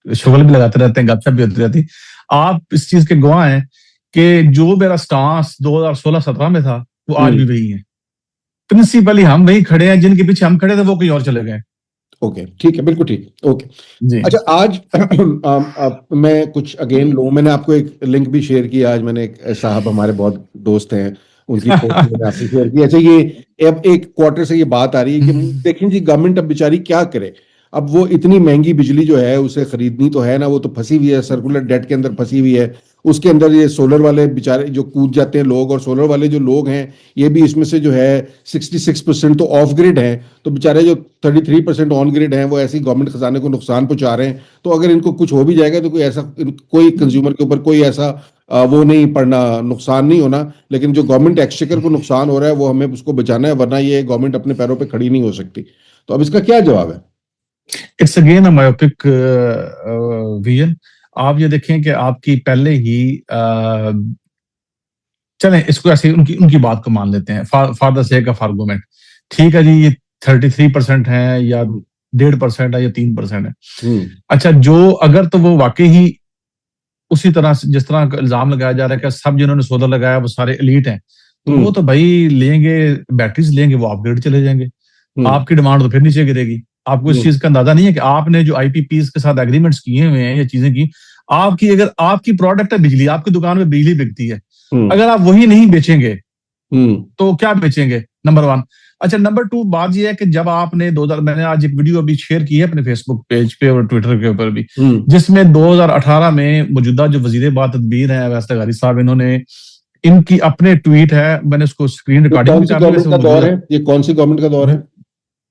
शुगल भी लगाते रहते हैं, गपशप भी होती रहती, आप इस चीज के गवाह हैं कि जो मेरा स्टांस 2016-17 में था वो आज भी वही है। प्रिंसिपली हम वही खड़े हैं, जिनके पीछे हम खड़े थे वो कहीं और चले गए। ओके, ठीक है, बिल्कुल ठीक, ओके जी। अच्छा, आज मैं कुछ अगेन मैंने आपको एक लिंक भी शेयर किया आज, मैंने एक साहब हमारे बहुत दोस्त हैं, उनकी पोस्ट मैंने आपसे शेयर की। अच्छा, ये अब एक क्वार्टर से ये बात आ रही है कि देखें जी गवर्नमेंट अब बेचारी क्या करे, अब वो इतनी महंगी बिजली जो है उसे खरीदनी तो है ना, वो तो फंसी हुई है, सर्कुलर डेट के अंदर फंसी हुई है, उसके अंदर ये सोलर वाले बेचारे जो कूद जाते हैं लोग, और सोलर वाले जो लोग हैं ये भी इसमें से जो है 66% तो ऑफ ग्रिड हैं, तो बेचारे जो 33% ऑन ग्रिड हैं वो ऐसी गवर्नमेंट खजाने को नुकसान पहुंचा रहे हैं। तो अगर इनको कुछ हो भी जाएगा तो कोई ऐसा, कोई कंज्यूमर के ऊपर कोई ऐसा वो नहीं पड़ना, नुकसान नहीं होना, लेकिन जो गवर्नमेंट एक्सचेकर को नुकसान हो रहा है वो हमें उसको बचाना है, वरना ये गवर्नमेंट अपने पैरों पर खड़ी नहीं हो सकती। तो अब इसका क्या जवाब है? It's again a myopic vision. आप ये देखें कि आपकी पहले ही चलें इसको ऐसे उनकी उनकी बात को मान लेते हैं, for the sake of argument, ठीक है जी, ये 33% है या 1.5% है या 3% है। अच्छा, जो अगर तो वो वाकई ही उसी तरह से जिस तरह इल्जाम लगाया जा रहा है कि सब जिन्होंने सोलर लगाया वो सारे एलीट हैं, तो वो तो भाई लेंगे, बैटरीज लेंगे, वो अपग्रेड चले जाएंगे, आपकी डिमांड तो फिर नीचे गिरेगी। आपको इस चीज का अंदाजा नहीं है कि आपने जो आईपीपीज के साथ एग्रीमेंट्स किए हुए हैं, ये चीजें की, आपकी अगर आपकी प्रोडक्ट है बिजली, आपकी दुकान में बिजली बिकती है, अगर आप वही नहीं बेचेंगे तो क्या बेचेंगे? नंबर 1। अच्छा, नंबर 2 बात यह है कि जब आपने 2000, मैंने आज एक वीडियो अभी शेयर की है अपने फेसबुक पेज पे और ट्विटर के ऊपर भी, जिसमें 2018 में मौजूदा जो वजीर बातदबीर हैं अवैस लगारी साहब, इन्होंने इनकी अपने ट्वीट है, मैंने उसको स्क्रीन रिकॉर्डिंग भी ये कौन सी गवर्नमेंट का दौर है?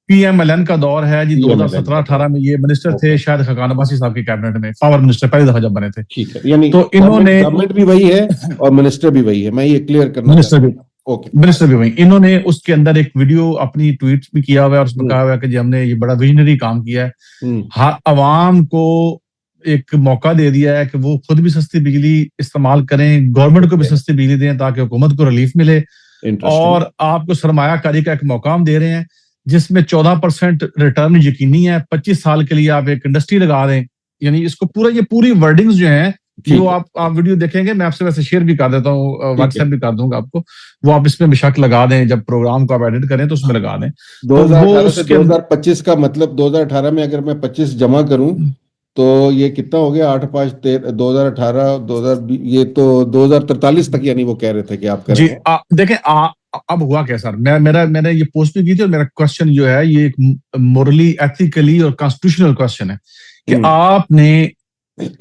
पीएमएलएन का दौर है जी, 2017-18 में ये मिनिस्टर थे शायद खकान अब्बासी साहब की कैबिनेट में, पावर मिनिस्टर पहली दफा जब बने थे। ठीक है, यानी तो इन्होंने, गवर्नमेंट भी वही है और मिनिस्टर भी वही है, मैं ये क्लियर करना मिनिस्टर भी वही। इन्होंने उसके अंदर एक वीडियो अपनी ट्वीट भी किया हुआ है और उसमें कहा हुआ है कि जी हमने ये बड़ा विजनरी काम किया है, अवाम को एक मौका दे दिया है कि वो खुद भी सस्ती बिजली इस्तेमाल करें, गवर्नमेंट को भी सस्ती बिजली दें ताकि हुकूमत को रिलीफ मिले, और आपको सरमायाकारी का एक मौका हम दे रहे हैं जिसमें 14% रिटर्न यकीनी है, 25 साल के लिए आप एक इंडस्ट्री लगा दें। यानी इसको पूरा, ये पूरी वर्डिंग्स जो हैं जो आप वीडियो देखेंगे, मैं आपसे वैसे शेयर भी कर देता हूँ, व्हाट्सएप भी कर दूंगा आपको, वो आप इसमें बेशक लगा दें, जब प्रोग्राम को आप एडिट करें तो उसमें लगा दें। 2018 से 2025 का मतलब 2018 में अगर मैं 25 जमा करूं तो ये कितना हो गया? 8 5 2018 2020, ये तो 2043 तक, यानी वो कह रहे थे कि आप करें। जी देखें, अब हुआ क्या सर, मैंने ये पोस्ट भी की थी और मेरा क्वेश्चन जो है ये एक मोरली, एथिकली और कॉन्स्टिट्यूशनल क्वेश्चन है कि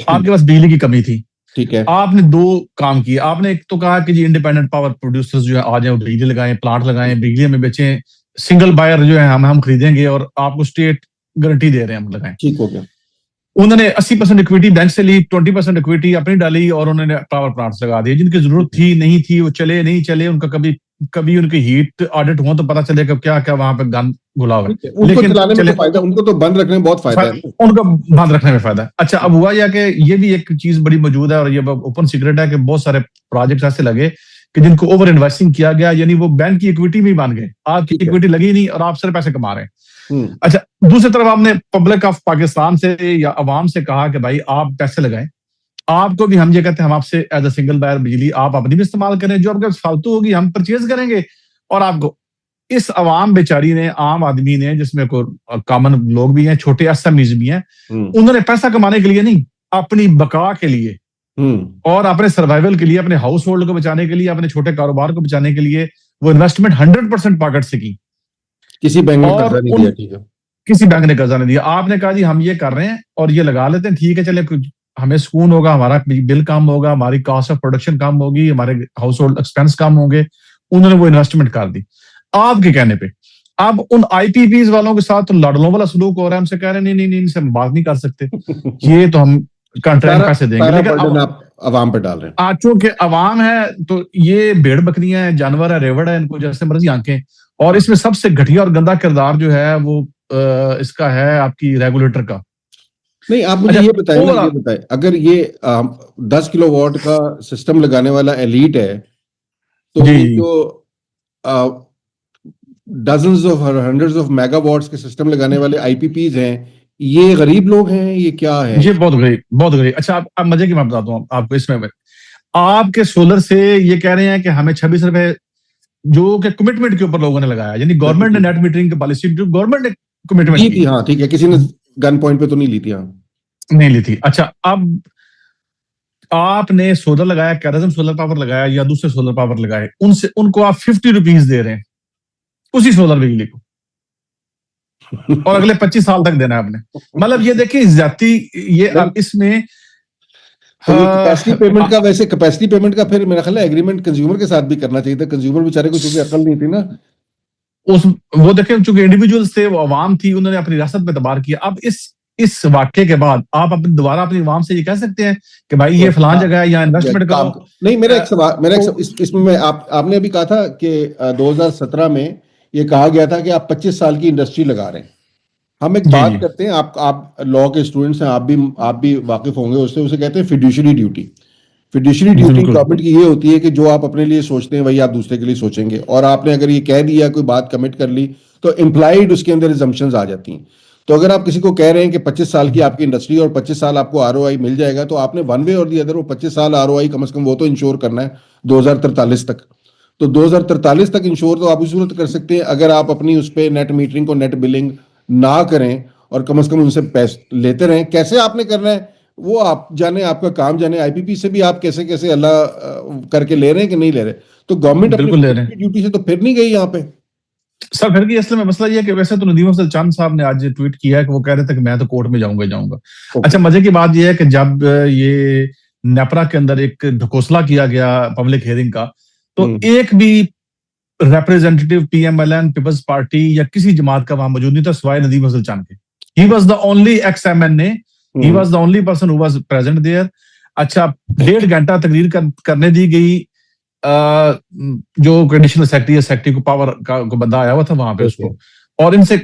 आपके पास बिजली की कमी थी, ठीक है। आपने दो काम किए। आपने एक तो कहा कि जी इंडिपेंडेंट पावर प्रोड्यूसर्स जो है आ जाए, बिजली लगाएं, प्लांट लगाएं, बिजली में बेचें, सिंगल बायर जो है हम खरीदेंगे और आपको स्टेट गारंटी दे रहे हैं, हम लगाएं। ठीक हो गया। उन्होंने 80% इक्विटी बैंक से ली, 20% इक्विटी अपनी डाली और उन्होंने पावर प्लांट्स लगा दिए जिनकी जरूरत थी नहीं थी, वो चले नहीं चले, उनका कभी कभी उनकी हीट ऑडिट हुआ तो पता चलेगा क्या क्या वहां पे गंद घुला हुआ है, उनको लेकिन चलाने में चले तो फायदा, उनको तो बंद रखने में बहुत फायदा है ना। उनका बंद रखने में फायदा है। अच्छा, अब हुआ यह कि ये भी एक चीज बड़ी मौजूद है और ये ओपन सीक्रेट है कि बहुत सारे प्रोजेक्ट ऐसे लगे कि जिनको ओवर इन्वेस्टिंग किया गया, यानी वो बैंक की इक्विटी में ही बन गए, आपकी ठीक है। इक्विटी लगी नहीं और आप सिर्फ पैसे कमा रहे हैं। हम्म। अच्छा, दूसरी तरफ आपने पब्लिक ऑफ पाकिस्तान से या अवाम से कहा कि भाई आप पैसे लगाएं, आपको भी हम ये कहते हैं हम आपसे एज अ सिंगल बायर बिजली आप अपनी भी इस्तेमाल करें, जो आपके फालतू होगी हम परचेज करेंगे और आपको। इस अवाम बेचारी ने, आम आदमी ने, जिसमें को कॉमन लोग भी हैं, छोटे एसएमईज भी हैं, उन्होंने पैसा कमाने के लिए नहीं, अपनी बका के लिए और अपने सर्वाइवल के लिए, अपने हाउस होल्ड को बचाने के लिए, अपने छोटे कारोबार को बचाने के लिए वो इन्वेस्टमेंट 100% पॉकेट से की। किसी बैंक ने और कर्जा नहीं दिया। ठीक है। किसी बैंक ने कर्जा नहीं दिया। आपने कहा जी हम ये कर रहे हैं और ये लगा लेते हैं, ठीक है, चले कुछ हमें सुकून होगा, हमारा बिल कम होगा, हमारी कॉस्ट ऑफ प्रोडक्शन कम होगी, हमारे हाउस होल्ड एक्सपेंस कम होंगे। उन्होंने वो इन्वेस्टमेंट कर दी आपके कहने पे। अब उन आईपीपीज वालों के साथ तो लड़लों वाला सलूक हो रहा है, हमसे कह रहे हैं नहीं नहीं इनसे हम बात नहीं कर सकते, ये तो हम कंट्रेक्ट पैसे देंगे। लेकिन अब आप अवाम पे डाल रहे हैं। चूंकि अवाम है तो ये भेड़ बकरियां हैं, जानवर है, रेवड़ है, इनको जैसे मर्जी आंखें। और इसमें सबसे घटिया और गंदा किरदार जो है वो इसका है आपकी रेगुलेटर का। नहीं, आप मुझे ये बताएं ना, ये बताएं, अगर ये 10 किलोवाट का सिस्टम लगाने वाला एलीट है तो ये जो dozens of hundreds of megawatts के सिस्टम लगाने वाले आईपीपीज हैं, ये गरीब लोग हैं, ये क्या है? ये बहुत गरीब, बहुत गरीब। अच्छा, आप मजे की मैं बताता हूँ आपको इसमें। आपके सोलर से ये कह रहे हैं कि हमें 26 रुपए जो कि कमिटमेंट के ऊपर लोगों ने लगाया, यानी गवर्नमेंट ने नेट मीटरिंग की पॉलिसी जो गवर्नमेंट ने कमिटमेंट की थी। हाँ ठीक है, किसी ने गन पॉइंट पे तो नहीं ली थी। हाँ नहीं ली थी। अच्छा, अब आपने सोलर लगाया, कैरजम सोलर पावर लगाया या दूसरे सोलर पावर लगाए, उनसे उनको आप 50 रुपीज दे रहे हैं उसी सोलर बिजली को और अगले 25 साल तक देना है आपने। मतलब ये देखिए ज्यादती, ये अब इसमें कैपेसिटी पेमेंट का, वैसे कैपेसिटी पेमेंट का फिर मेरा ख्याल है एग्रीमेंट कंज्यूमर के साथ भी करना चाहिए था। कंज्यूमर बेचारे को चूंकि अकल नहीं थी ना, वो देखें चूंकि इंडिविजुअल्स थे, वो आवाम थी, उन्होंने अपनी रियासत पे एतबार किया। अब इस वाक्य के बाद आप अपने दोबारा अपनी आवाम से ये कह सकते हैं कि भाई ये फलां जगह है या इन्वेस्टमेंट करो। नहीं, मेरा एक सवाल, इसमें आपने अभी कहा था कि 2017 में ये कहा गया था कि आप 25 साल की इंडस्ट्री लगा रहे हैं। हम एक बात करते हैं, आप लॉ के स्टूडेंट्स हैं, आप भी वाकिफ होंगे उससे, उसे कहते हैं fiduciary duty. Fiduciary duty government की ये होती है कि जो आप अपने लिए सोचते हैं वही आप दूसरे के लिए सोचेंगे, और आपने अगर ये कह दिया, कोई बात कमिट कर ली, तो इम्प्लाइड उसके अंदर assumptions आ जाती हैं। तो अगर आप किसी को कह रहे हैं कि 25 साल की आपकी इंडस्ट्री और 25 साल आपको आरओआई मिल जाएगा, तो आपने वन वे और दी अदर वो 25 साल आरओआई कम से कम वो तो इंश्योर करना है 2043 तक। तो 2043 तक इंश्योर तो आप उस सूरत कर सकते हैं अगर आप अपनी उस पर नेट मीटरिंग को, नेट बिलिंग ना करें और कम से कम उनसे पैसे लेते रहें। कैसे आपने करना है वो आप जाने, आपका काम जाने। आईपीपी से भी आप कैसे कैसे अल्लाह करके ले रहे हैं कि नहीं ले रहे। तो गवर्नमेंट अपनी ड्यूटी से तो फिर नहीं गई यहाँ पे सर। फिर की असल में मसला ये है कि वैसे तो नदीम अफजल चांद साहब ने आज ट्वीट किया है कि वो कह रहे थे कि मैं तो कोर्ट में जाऊंगा। अच्छा, मजे की बात ये है कि जब ये नेपरा के अंदर एक ढकोसला किया गया पब्लिक हियरिंग का, तो एक भी रिप्रेजेंटेटिव पीएमएलएन, पीपल्स पार्टी या किसी जमात का वहां मौजूद नहीं था सिवाय नदीम अफजल चांद के। He was the only ex MNA, he was the only person who was present there. अच्छा, 1.5 घंटा तकरीर करने दी गई। जो एडिशनल सेक्रेटरी या सेक्रेटरी को पावर को बंदा आया हुआ था वहां पे उसको, और इनसे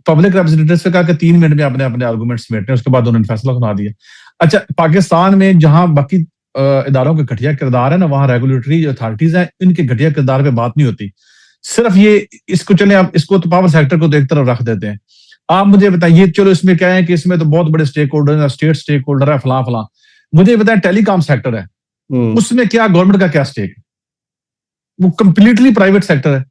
पब्लिक रिप्रेजेंटेटिव से कहा कि 3 मिनट में अपने अपने आर्गुमेंट्स समेटने, उसके बाद उन्होंने फैसला सुना दिया। अच्छा, पाकिस्तान में जहां बाकी इदारों के घटिया किरदार है ना, वहां रेगुलेटरी अथॉरिटीज है, इनके घटिया किरदार पे बात नहीं होती। सिर्फ ये इसको चले आप इसको तो पावर सेक्टर को तो एक तरफ रख देते हैं। आप मुझे बताइए, चलो इसमें क्या है कि इसमें तो बहुत बड़े स्टेक होल्डर है, स्टेट स्टेक होल्डर है, फलां फलां। मुझे बताएं टेलीकॉम सेक्टर है, उसमें क्या गवर्नमेंट का क्या स्टेक है? वो कंप्लीटली प्राइवेट सेक्टर है।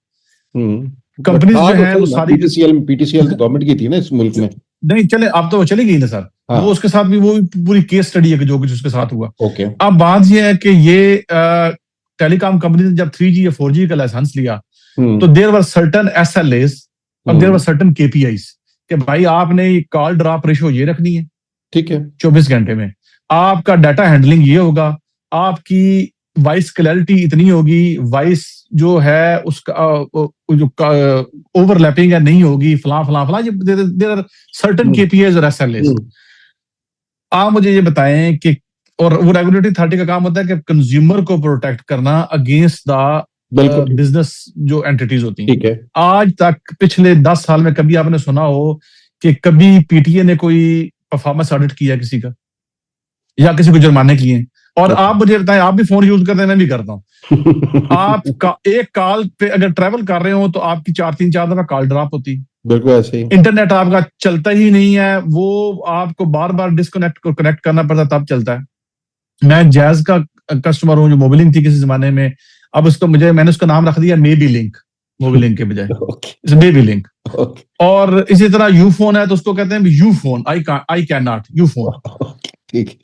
कंपनीज जो है वो सारी पीटीसीएल तो गवर्नमेंट की थी ना इस मुल्क में। नहीं चले, अब तो वो चली गई ना सर। हाँ। वो उसके साथ भी वो पूरी केस स्टडी है कि जो कुछ उसके साथ हुआ। अब बात ये है कि ये टेलीकॉम कंपनी ने जब 3G या 4G का लाइसेंस लिया, तो देयर वर सर्टेन SLAs और देयर वर सर्टेन KPIs कि भाई आपने कॉल ड्रॉप रेशो ये रखनी है, ठीक है, 24 घंटे में आपका डाटा हैंडलिंग ये होगा, आपकी वॉइस क्लैरिटी इतनी होगी, वॉइस जो है उसका जो ओवरलैपिंग है नहीं होगी, फलां फलां फलां, देयर आर सर्टेन केपीआईज और एसएलएस। आप मुझे ये बताएं कि, और वो रेगुलेटरी अथॉरिटी का काम होता है कि कंज्यूमर को प्रोटेक्ट करना अगेंस्ट द बिल्कुल बिजनेस जो एंटिटीज होती हैं। ठीक है। आज तक पिछले 10 साल में कभी आपने सुना हो कि कभी पीटीए ने कोई परफॉर्मेंस ऑडिट किया किसी का, या किसी को जुर्माने किए? और आप मुझे बताएं, आप भी फोन यूज करते हैं, मैं भी करता हूँ। आप एक कॉल पे अगर ट्रैवल कर रहे हो तो आपकी 4 दफा कॉल ड्रॉप होती, बिल्कुल ऐसे ही। इंटरनेट आपका चलता ही नहीं है, वो आपको बार बार डिस्कनेक्ट को कनेक्ट करना पड़ता तब चलता है। मैं जैज का कस्टमर हूँ, जो मोबिलिंक थी किसी जमाने में, अब उसको मैंने उसका नाम रख दिया मे बी लिंक, मोबिलिंक के बजाय मे बी लिंक। और इसी तरह यू फोन है तो उसको कहते हैं you phone, I can not you phone. ठीक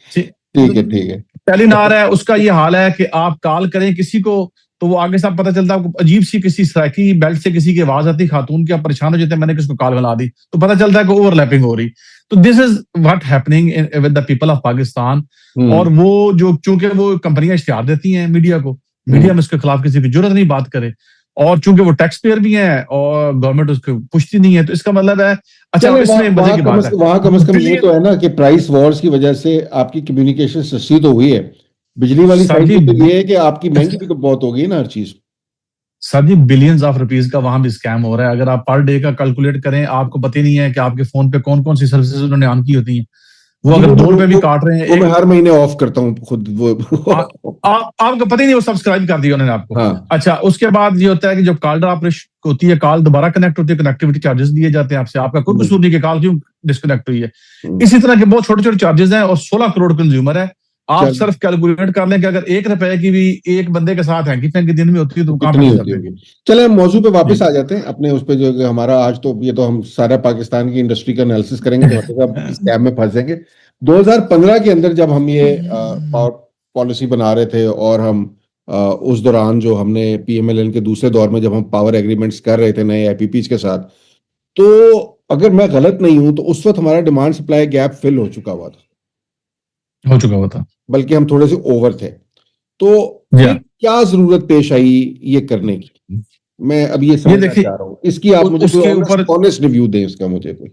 है। टेलीनार है, उसका ये हाल है कि आप कॉल करें किसी को तो वो आगे से पता चलता है, आपको अजीब सी किसी सराकी बेल्ट से किसी की आवाज आती, खातून की, आप परेशान हो जाते हैं, मैंने किसको कॉल मिला दी, तो पता चलता है कि ओवरलैपिंग हो रही। तो this is what happening with the people of Pakistan. और वो जो चूंकि वो कंपनियां इश्तिहार देती हैं मीडिया को, मीडिया में उसके खिलाफ किसी की जरूरत नहीं बात करे, और चूंकि वो टैक्स पेयर भी हैं और गवर्नमेंट उसको पुछती नहीं है, तो इसका मतलब है अच्छा इसमें मजे की बात है, वहां कम से कम ये तो है ना कि प्राइस वॉर्स की वजह से आपकी कम्युनिकेशन सस्ती तो हुई है। बिजली वाली साइड पे तो ये है कि आपकी महंगी भी तो बहुत हो गई ना हर चीज। Sir ji billions of rupees का वहां भी स्कैम हो रहा है। अगर आप पर डे का कैलकुलेट करें, आपको पता ही नहीं है कि आपके फोन पे कौन कौन सी सर्विसेज उन्होंने ऑन की होती हैं। वो अगर ₹2 भी काट रहे हैं, मैं हर महीने ऑफ करता हूँ खुद वो आपको पता ही नहीं, वो सब्सक्राइब कर दिया उन्होंने आपको। हाँ। अच्छा, उसके बाद ये होता है कि जब कॉल ड्रॉप होती है, कॉल दोबारा कनेक्ट होती है, कनेक्टिविटी चार्जेस दिए जाते हैं आपसे, आपका कोई कसूर नहीं कि कॉल क्यों डिस्कनेक्ट हुई है। इसी तरह के बहुत छोटे छोटे चार्जेस हैं, और 16 करोड़ कंज्यूमर है। आप सिर्फ कैलकुलेट कर लें कि अगर ₹1 की भी एक बंदे के साथ हैंकी फैंकी दिन में होती है तो कहां पे जाते हैं। चले हम मौजू पे वापस आ जाते हैं अपने उस पे, जो हमारा आज तो ये तो हम सारा पाकिस्तान की इंडस्ट्री का एनालिसिस करेंगे तो स्कैम में फंसेंगे। 2015 के अंदर जब हम ये पावर पॉलिसी बना रहे थे, और हम उस दौरान जो हमने पीएमएलएन के दूसरे दौर में जब हम पावर एग्रीमेंट्स कर रहे थे नए आईपीपीज के साथ, तो अगर मैं गलत नहीं हूं तो उस वक्त हमारा डिमांड सप्लाई गैप फिल हो चुका हुआ था, बल्कि हम थोड़े से ओवर थे। तो क्या जरूरत पेश आई ये करने की, मैं अब ये समझना चाह रहा हूँ। इसकी आप मुझे कोई ऑनेस्ट रिव्यू दें इसका मुझे कोई।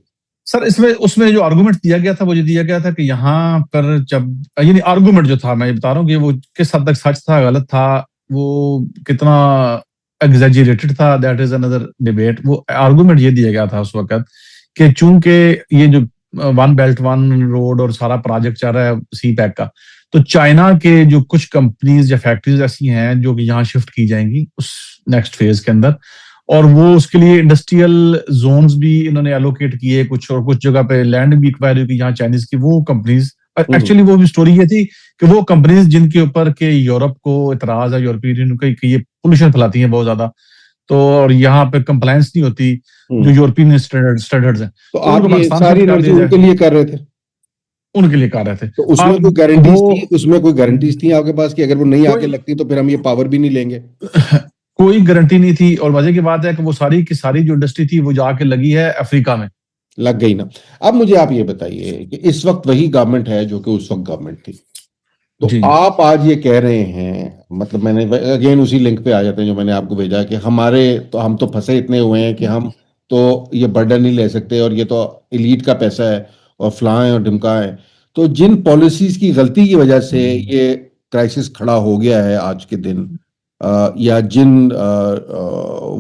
सर इसमें उसमें जो आर्गुमेंट दिया गया था, वो ये दिया गया था कि यहाँ पर जब यानी आर्गुमेंट जो था, मैं ये बता रहा हूँ कि वो किस हद तक सच था गलत था, वो कितना एग्जैजरेटेड था, दैट इज अनदर डिबेट। वो आर्गुमेंट ये दिया गया था उस वक्त कि चूंकि ये जो वन बेल्ट वन रोड और सारा प्रोजेक्ट चल रहा है सी पैक का, तो चाइना के जो कुछ कंपनीज या फैक्ट्रीज ऐसी हैं जो कि यहाँ शिफ्ट की जाएंगी उस नेक्स्ट फेज के अंदर, और वो उसके लिए इंडस्ट्रियल जोन्स भी इन्होंने एलोकेट किए कुछ, और कुछ जगह पे लैंड भी एक्वायर हुई यहाँ चाइनीज की वो कंपनीज। एक्चुअली वो भी स्टोरी ये थी कि वो कंपनीज जिनके ऊपर के यूरोप को इतराज है, यूरोपियन यूनियन को, कि ये पोल्यूशन फैलाती हैं बहुत ज्यादा, तो और यहाँ पे कंप्लायंस नहीं होती जो यूरोपियन स्टैंडर्ड्स हैं, तो आप ये सारी एनर्जी उनके लिए कर रहे थे, उनके लिए कर रहे थे। तो उसमें कोई गारंटीज थी, उसमें कोई गारंटीज थी आपके पास कि अगर वो नहीं आके लगती तो फिर हम ये पावर भी नहीं लेंगे? कोई गारंटी नहीं थी, और मजे की बात है कि वो सारी की सारी जो इंडस्ट्री थी वो जाके लगी है अफ्रीका में, लग गई ना। अब मुझे आप ये बताइए कि इस वक्त वही गवर्नमेंट है जो कि उस वक्त गवर्नमेंट थी, तो आप आज ये कह रहे हैं, मतलब मैंने अगेन उसी लिंक पे आ जाते हैं जो मैंने आपको भेजा कि हम तो फंसे इतने हुए हैं कि हम तो ये बर्डन नहीं ले सकते, और ये तो एलीट का पैसा है और फलां और ढिमका है। तो जिन पॉलिसीज की गलती की वजह से ये क्राइसिस खड़ा हो गया है आज के दिन, या जिन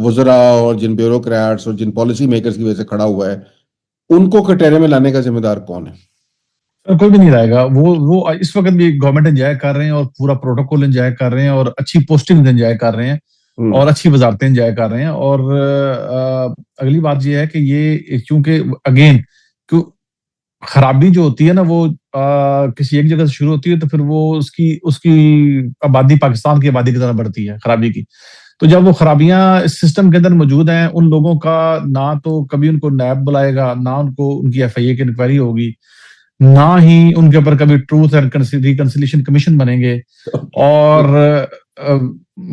वज़रा और जिन ब्यूरोक्रेट्स और जिन पॉलिसी मेकर्स की वजह से खड़ा हुआ है, उनको कटहरे में लाने का जिम्मेदार कौन है? कोई भी नहीं रहेगा। वो इस वक्त भी गवर्नमेंट एंजॉय कर रहे हैं, और पूरा प्रोटोकॉल एंजॉय कर रहे हैं, और अच्छी पोस्टिंग एंजॉय कर रहे हैं, और अच्छी वजारतें एंजॉय कर रहे हैं। और अगली बात ये है कि ये चूंकि अगेन खराबी जो होती है ना, वो किसी एक जगह से शुरू होती है, तो फिर वो उसकी उसकी आबादी पाकिस्तान की आबादी की तरह बढ़ती है खराबी की। तो जब वो खराबियां इस सिस्टम के अंदर मौजूद हैं, उन लोगों का ना तो कभी उनको नैब बुलाएगा, ना उनको उनकी एफआईए की इंक्वायरी होगी, ना ही उनके ऊपर कभी ट्रूथ एंड रिकंसिलिएशन कमीशन बनेंगे। और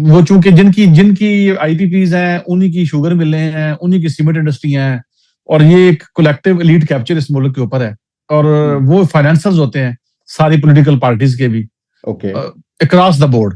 वो चूंकि जिनकी जिनकी आईपीपीज हैं, उन्हीं की शुगर मिलें हैं, उन्हीं की सीमेंट इंडस्ट्री हैं, और ये एक कलेक्टिव एलीट कैप्चर इस मुल्क के ऊपर है, और वो फाइनेंसर्स होते हैं सारी पॉलिटिकल पार्टीज के भी। Across the board.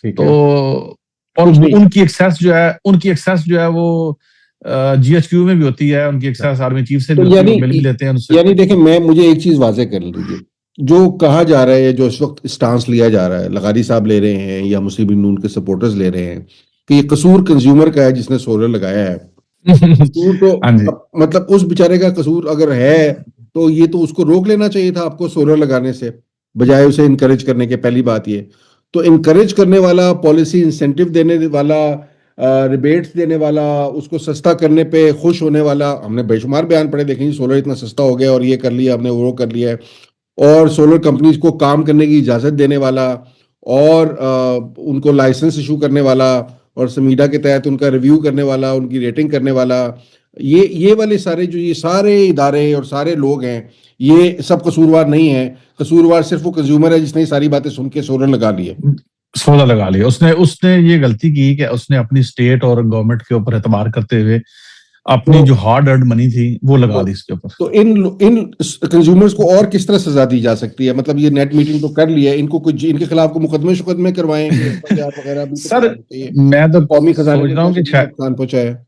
ठीक तो है, और कुछ नहीं। उनकी एक्सेस जो है वो जीएचक्यू में भी होती है, उनकी एक्सेस आर्मी चीफ से भी तो होती है, यानी वो मिल भी लेते हैं उनसे। यानी देखें, मैं मुझे एक चीज वाजे कर लीजिए। जो कहा जा रहा है, जो इस वक्त स्टांस लिया जा रहा है, लगारी साहब ले रहे हैं या मुस्लिम लीग नून के सपोर्टर्स ले रहे हैं, कि ये कसूर कंज्यूमर का है जिसने सोलर लगाया है। कसूर तो हाँ जी। मतलब उस बेचारे का कसूर अगर है, तो ये तो उसको रोक लेना चाहिए था आपको सोलर लगाने से, बजाय उसे इनकरेज करने के। पहली बात ये तो, इनकरेज करने वाला, पॉलिसी इंसेंटिव देने वाला, रिबेट्स देने वाला, उसको सस्ता करने पे खुश होने वाला, हमने बेशुमार बयान पढ़े, देखें जी सोलर इतना सस्ता हो गया और ये कर लिया हमने, वो कर लिया है। और सोलर कंपनीज को काम करने की इजाजत देने वाला, और उनको लाइसेंस इशू करने वाला, और समीडा के तहत उनका रिव्यू करने वाला, उनकी रेटिंग करने वाला, ये वाले सारे, जो ये सारे इदारे और सारे लोग हैं, ये सब कसूरवार नहीं है। कसूरवार सिर्फ वो कंज्यूमर है जिसने ये सारी बातें सुन के सोलर लगा ली है। सोलर लगा लिया उसने। उसने ये गलती की कि उसने अपनी स्टेट और गवर्नमेंट के ऊपर एतबार करते हुए अपनी तो जो हार्ड अर्न मनी थी वो लगा तो, दी इसके ऊपर। तो इन कंज्यूमर्स को और किस तरह सजा दी जा सकती है? मतलब ये नेट मीटिंग तो कर लिया है, इनको कुछ इनके खिलाफ को मुकदमे शुकदमे करवाएं कि एफआईआर वगैरह भी तो सर करानी चाहिए। मैं तो कौमी खजाने सोच को रहा इतना हूँ कि शदीद नुकसान पहुंचा है।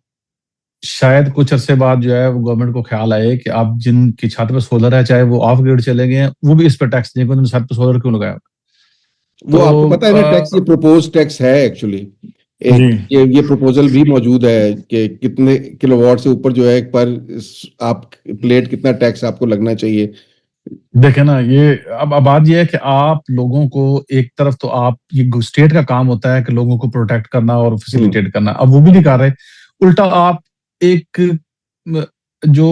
शायद कुछ अरसे बाद जो है वो गवर्नमेंट को ख्याल आए कि आप जिनकी छत पे सोलर है, चाहे वो ऑफ ग्रिड चले गए हैं, वो भी इस पर टैक्स देंगे, उन्होंने छत पे सोलर क्यों लगाया। वो तो आपको पता है ना, टैक्स, ये प्रपोज टैक्स है एक्चुअली। जी एक ये प्रपोजल भी मौजूद है कि कितने किलोवाट से ऊपर जो है, एक पर आप प्लेट कितना टैक्स आपको लगना चाहिए। देखे ना, ये अब बात ये है कि आप लोगों को, एक तरफ तो आप, ये स्टेट का काम होता है कि लोगों को प्रोटेक्ट करना और हम्म। फैसिलिटेट करना, अब वो भी नहीं कर रहे। उल्टा आप एक जो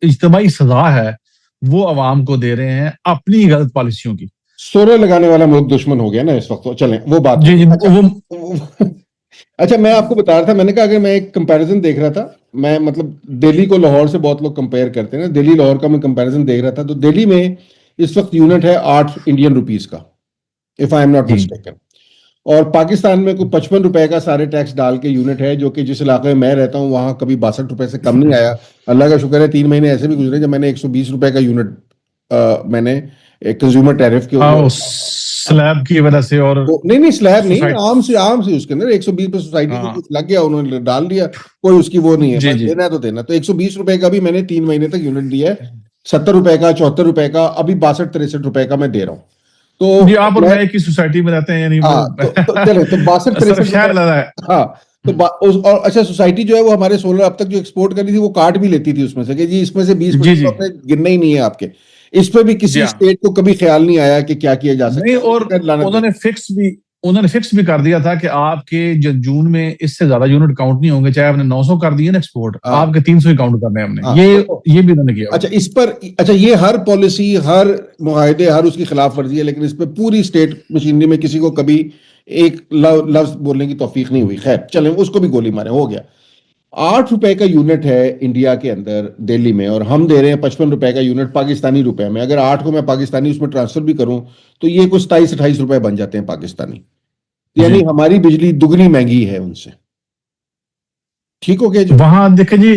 इज्तिमाई सजा है वो अवाम को दे रहे हैं अपनी गलत पॉलिसियों की। सोलर लगाने वाला मुल्क दुश्मन हो गया ना इस वक्त, तो चलें वो बात जी हो जी गई। वो अच्छा, मैं आपको बता रहा था, मैंने कहा अगर मैं एक कंपैरिजन देख रहा था, मैं मतलब दिल्ली को लाहौर से बहुत लोग कंपेयर करते हैं ना, दिल्ली लाहौर का मैं कंपैरिजन देख रहा था, तो दिल्ली में इस वक्त यूनिट है 8 इंडियन रुपीस का, if I am not ji mistaken. और पाकिस्तान में कोई 55 रुपए का सारे टैक्स डाल के यूनिट है, जो कि जिस इलाके में मैं रहता हूँ वहां कभी 62 रुपए से कम नहीं आया। अल्लाह का शुक्र है, 3 महीने ऐसे भी गुजरे जब मैंने 120 रुपए का यूनिट, मैंने एक कंज्यूमर टैरिफ के हाँ, वो, उस स्लैब की वजह से और नहीं नहीं स्लैब नहीं, सोसाइटी। आम से उसके अंदर 120 पे सोसाइटी को हाँ कुछ लग गया, उन्होंने डाल दिया। कोई उसकी वो नहीं है, जी बस जी देना है तो देना। तो 120 रुपए का भी मैंने 3 महीने तक यूनिट दिया है। 70 रुपए का, 74 रुपए का, अभी 62-63 रुपए का मैं दे रहा हूँ। जी। तो आप और मैं, मैं एक ही सोसाइटी में रहते हैं, यानी वो हाँ तो चले तो बासठ सर तिरसठ रुपए खैर लगा है। हाँ, तो और अच्छा, सोसाइटी जो है वो हमारे सोलर अब तक जो एक्सपोर्ट करी थी वो काट भी लेती थी उसमें से, कि जी इसमें से बीस जी परसेंट तो जी अपने गिनना ही नहीं है आपके। इस पे भी जी किसी हाँ। स्टेट को कभी ख्याल नहीं आया कि क्या किया जा नहीं, सकता है, और वो लानत गई। उन्होंने फिक्स भी कर दिया था कि आपके जो जून में इससे ज्यादा यूनिट काउंट नहीं होंगे, चाहे आपने 900 कर दिए ना एक्सपोर्ट, हाँ आपके 300 ही काउंट करने हैं हमने। हाँ ये भी उन्होंने किया अच्छा, हुआ। इस पर, अच्छा, ये हर पॉलिसी, हर मुआहदे, हर उसकी खिलाफ वर्जी है, लेकिन इस पर पूरी स्टेट मशीनरी में किसी को कभी एक लफ्ज बोलने की तौफीक नहीं हुई। खैर चलें, उसको भी गोली मारे, हो गया। 8 रुपए का यूनिट है इंडिया के अंदर, दिल्ली में, और हम दे रहे हैं 55 रुपए का यूनिट पाकिस्तानी रुपए में। अगर 8 को मैं पाकिस्तानी उसमें ट्रांसफर भी करूं, तो ये कुछ 27-28 रुपए बन जाते हैं पाकिस्तानी। यानी जी हमारी बिजली दुगनी महंगी है उनसे। ठीक हो गया जी। वहां देखे जी,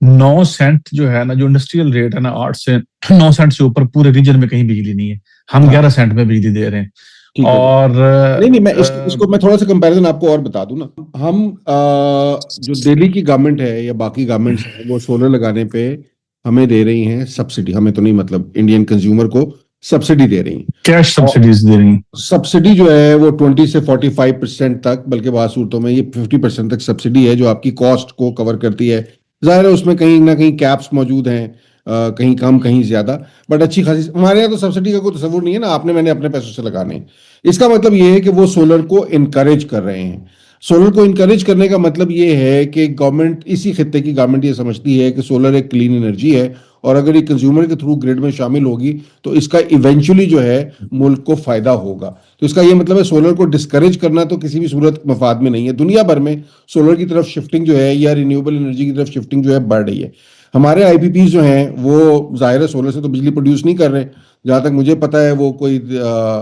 9 सेंट जो है ना, जो इंडस्ट्रियल रेट है ना, 8 से 9 सेंट से ऊपर पूरे रीजन में कहीं बिजली नहीं है। हम हाँ 11 सेंट में बिजली दे रहे हैं। ठीक हो गया। और नहीं नहीं, मैं इसको मैं थोड़ा सा कंपैरिजन आपको और बता दूं ना। हम जो दिल्ली की गवर्नमेंट है या बाकी गवर्नमेंट्स हैं, वो सोलर लगाने पे हमें दे रही हैं सब्सिडी, हमें तो नहीं, मतलब इंडियन कंज्यूमर को सब्सिडी दे रही हैं। कैश और सब्सिडीज दे रही हैं। सब्सिडी जो है वो 20 से 45% तक, बल्कि बाद सूरतों में ये 50% तक सब्सिडी है, जो आपकी कॉस्ट को कवर करती है। जाहिर है उसमें कहीं ना कहीं कैप्स मौजूद हैं, कहीं कम कहीं ज्यादा, बट अच्छी खासी। हमारे यहाँ तो सब्सिडी का कोई तस्वुर नहीं है ना, आपने मैंने अपने पैसों से लगाने हैं। इसका मतलब ये है कि वो सोलर को इनकरेज कर रहे हैं। सोलर को इनकरेज करने का मतलब ये है कि गवर्नमेंट, इसी खित्ते की गवर्नमेंट ये समझती है कि सोलर एक क्लीन एनर्जी है, और अगर ये कंज्यूमर के थ्रू ग्रिड में शामिल होगी, तो इसका इवेंचुअली जो है मुल्क को फायदा होगा। तो इसका ये मतलब है, सोलर को डिस्करेज करना तो किसी भी सूरत मफाद में नहीं है। दुनिया भर में सोलर की तरफ शिफ्टिंग जो है, या रिन्यूएबल एनर्जी की तरफ शिफ्टिंग जो है, बढ़ रही है। हमारे आईपीपी जो हैं वो जाहिर है सोलर से तो बिजली प्रोड्यूस नहीं कर रहे। जहां तक मुझे पता है वो कोई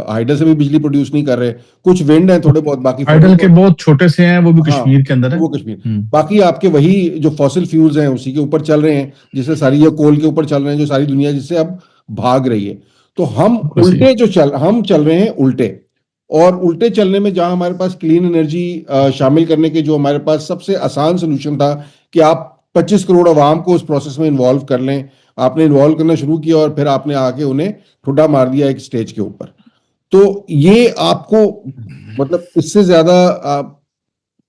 हाइडल से भी बिजली प्रोड्यूस नहीं कर रहे। कुछ विंड है थोड़े बहुत, बाकी आइडल के थर्मल। बहुत छोटे से हैं, वो भी हाँ, कश्मीर के अंदर है। वो कश्मीर। बाकी आपके वही जो फॉसिल फ्यूल्स हैं उसी के ऊपर चल रहे हैं, जिससे सारी, ये कोल के ऊपर चल रहे हैं, जो सारी दुनिया जिससे अब भाग रही है। तो बस ये। हम चल रहे हैं उल्टे। और उल्टे चलने में जहां हमारे पास क्लीन एनर्जी शामिल करने के जो हमारे पास सबसे आसान सोल्यूशन था कि आप 25 करोड़ आवाम को उस प्रोसेस में इन्वॉल्व कर लें, आपने इन्वॉल्व करना शुरू किया और फिर आपने आके उन्हें ठुड्डा मार दिया एक स्टेज के ऊपर। तो ये आपको मतलब इससे ज्यादा आप,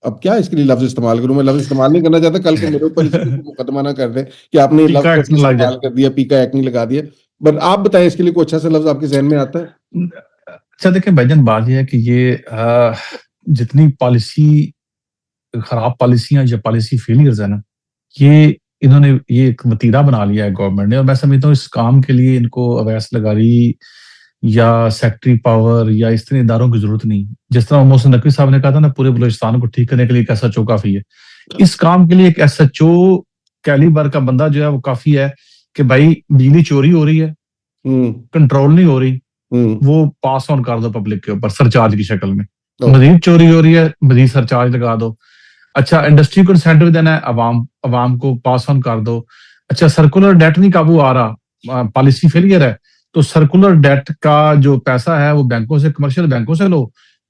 अब क्या इसके लिए लफ्ज इस्तेमाल करूं, मैं लफ्ज इस्तेमाल नहीं करना चाहता, कल को मेरे ऊपर इसके लिए मुकदमा ना कर दे कि आपने ये लफ्ज पीका कैसे एक्शन लग इस्तेमाल कर दिया, पीका एक्ट नहीं लगा दिया। बट आप बताएं इसके लिए कोई अच्छा सा लफ्ज आपके जहन में आता है? जाए। अच्छा देखिए भाईजान, बात यह है कि ये जितनी पॉलिसी खराब पॉलिसियां या पॉलिसी फेलियर्स है ना, ये इन्होंने ये एक वतीरा बना लिया है गवर्नमेंट ने, और मैं समझता हूँ इस काम के लिए इनको अवैस लगारी या सेक्रेटरी पावर या इस तरह इदारों की जरूरत नहीं। जिस तरह मोहसिन नकवी साहब ने कहा था ना, पूरे बलूचिस्तान को ठीक करने के लिए एक SHO काफी है। इस काम के लिए एक SHO कैलिबर का बंदा जो है वो काफी है कि भाई बिजली चोरी हो रही है, कंट्रोल नहीं हो रही, वो पास ऑन कर दो पब्लिक के ऊपर सरचार्ज की शक्ल में। मजीद चोरी हो रही है, मजीद सरचार्ज लगा दो। अच्छा, इंडस्ट्री को इंसेंटिव देना है, अवाम अवाम को पास ऑन कर दो। अच्छा, सर्कुलर डेट नहीं काबू आ रहा, पॉलिसी फेलियर है, तो सर्कुलर डेट का जो पैसा है वो बैंकों से, कमर्शियल बैंकों से लो,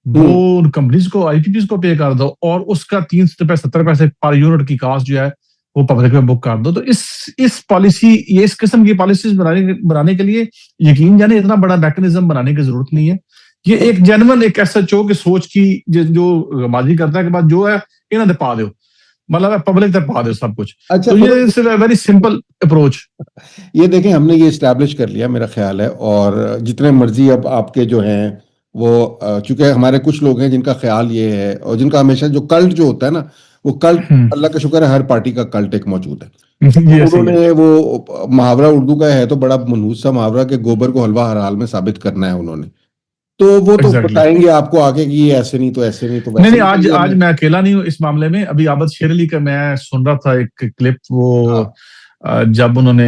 वो उन कंपनीज को, IPPs को पे कर दो, और उसका 3 रुपए 70 पैसे पर यूनिट की कॉस्ट जो है वो पब्लिक में बुक कर दो। तो इस पॉलिसी, ये इस किस्म की पॉलिसीज बनाने के लिए यकीन जाने इतना बड़ा मैकेनिज्म बनाने की जरूरत नहीं है। ये एक जेन्युइन एक SHO की सोच की जो माजी करता है कि बाद जो है इन्होंने पा दो, मतलब पब्लिक तक पा दो सब कुछ। अच्छा, तो ये सिर्फ वेरी सिंपल अप्रोच। ये देखें हमने ये इस्टेब्लिश कर लिया मेरा ख्याल है, और जितने मर्जी अब आपके जो हैं वो चूंकि हमारे कुछ लोग हैं जिनका ख्याल ये है, और जिनका हमेशा जो कल्ट जो होता है ना, वो कल्ट अल्लाह का शुक्र है हर पार्टी का कल्ट एक मौजूद है। ये सही है। उन्होंने वो मुहावरा उर्दू का है तो बड़ा मनहूस सा मुहावरा कि गोबर को हलवा हर हाल में साबित करना है उन्होंने, तो वो तो एग्जैक्टली। बताएंगे आपको आगे कि ये ऐसे नहीं तो ऐसे नहीं तो नहीं वैसे नहीं, नहीं, आज तो ये आज हमें। मैं अकेला नहीं हूँ इस मामले में। अभी आबद शेर अली का मैं सुन रहा था एक क्लिप, वो हाँ जब उन्होंने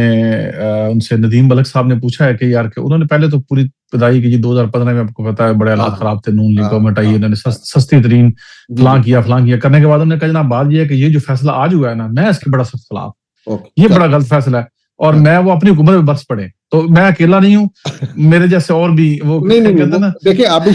उनसे नदीम मलिक साहब ने पूछा है कि यार, कि उन्होंने पहले तो पूरी बधाई की जी, 2015 में आपको पता है बड़े हाँ हालात हाँ खराब थे, नून लीग हाँ गवर्नमेंट आई, हाँ इन्होंने हाँ, सस्ती तरीन जी जी, फलां किया करने के बाद उन्होंने कहा जनाब बात यह है कि ये जो फैसला आज हुआ है ना, मैं इसके बड़ा सख्त खिलाफ, ओके ये चल, बड़ा गलत फैसला है, और हाँ। मैं वो अपनी हुकूमत में बरस पड़े। तो मैं अकेला नहीं हूँ, मेरे जैसे और भी वो नहीं नहीं नहीं, कहते वो हैं ना। देखिए आबिद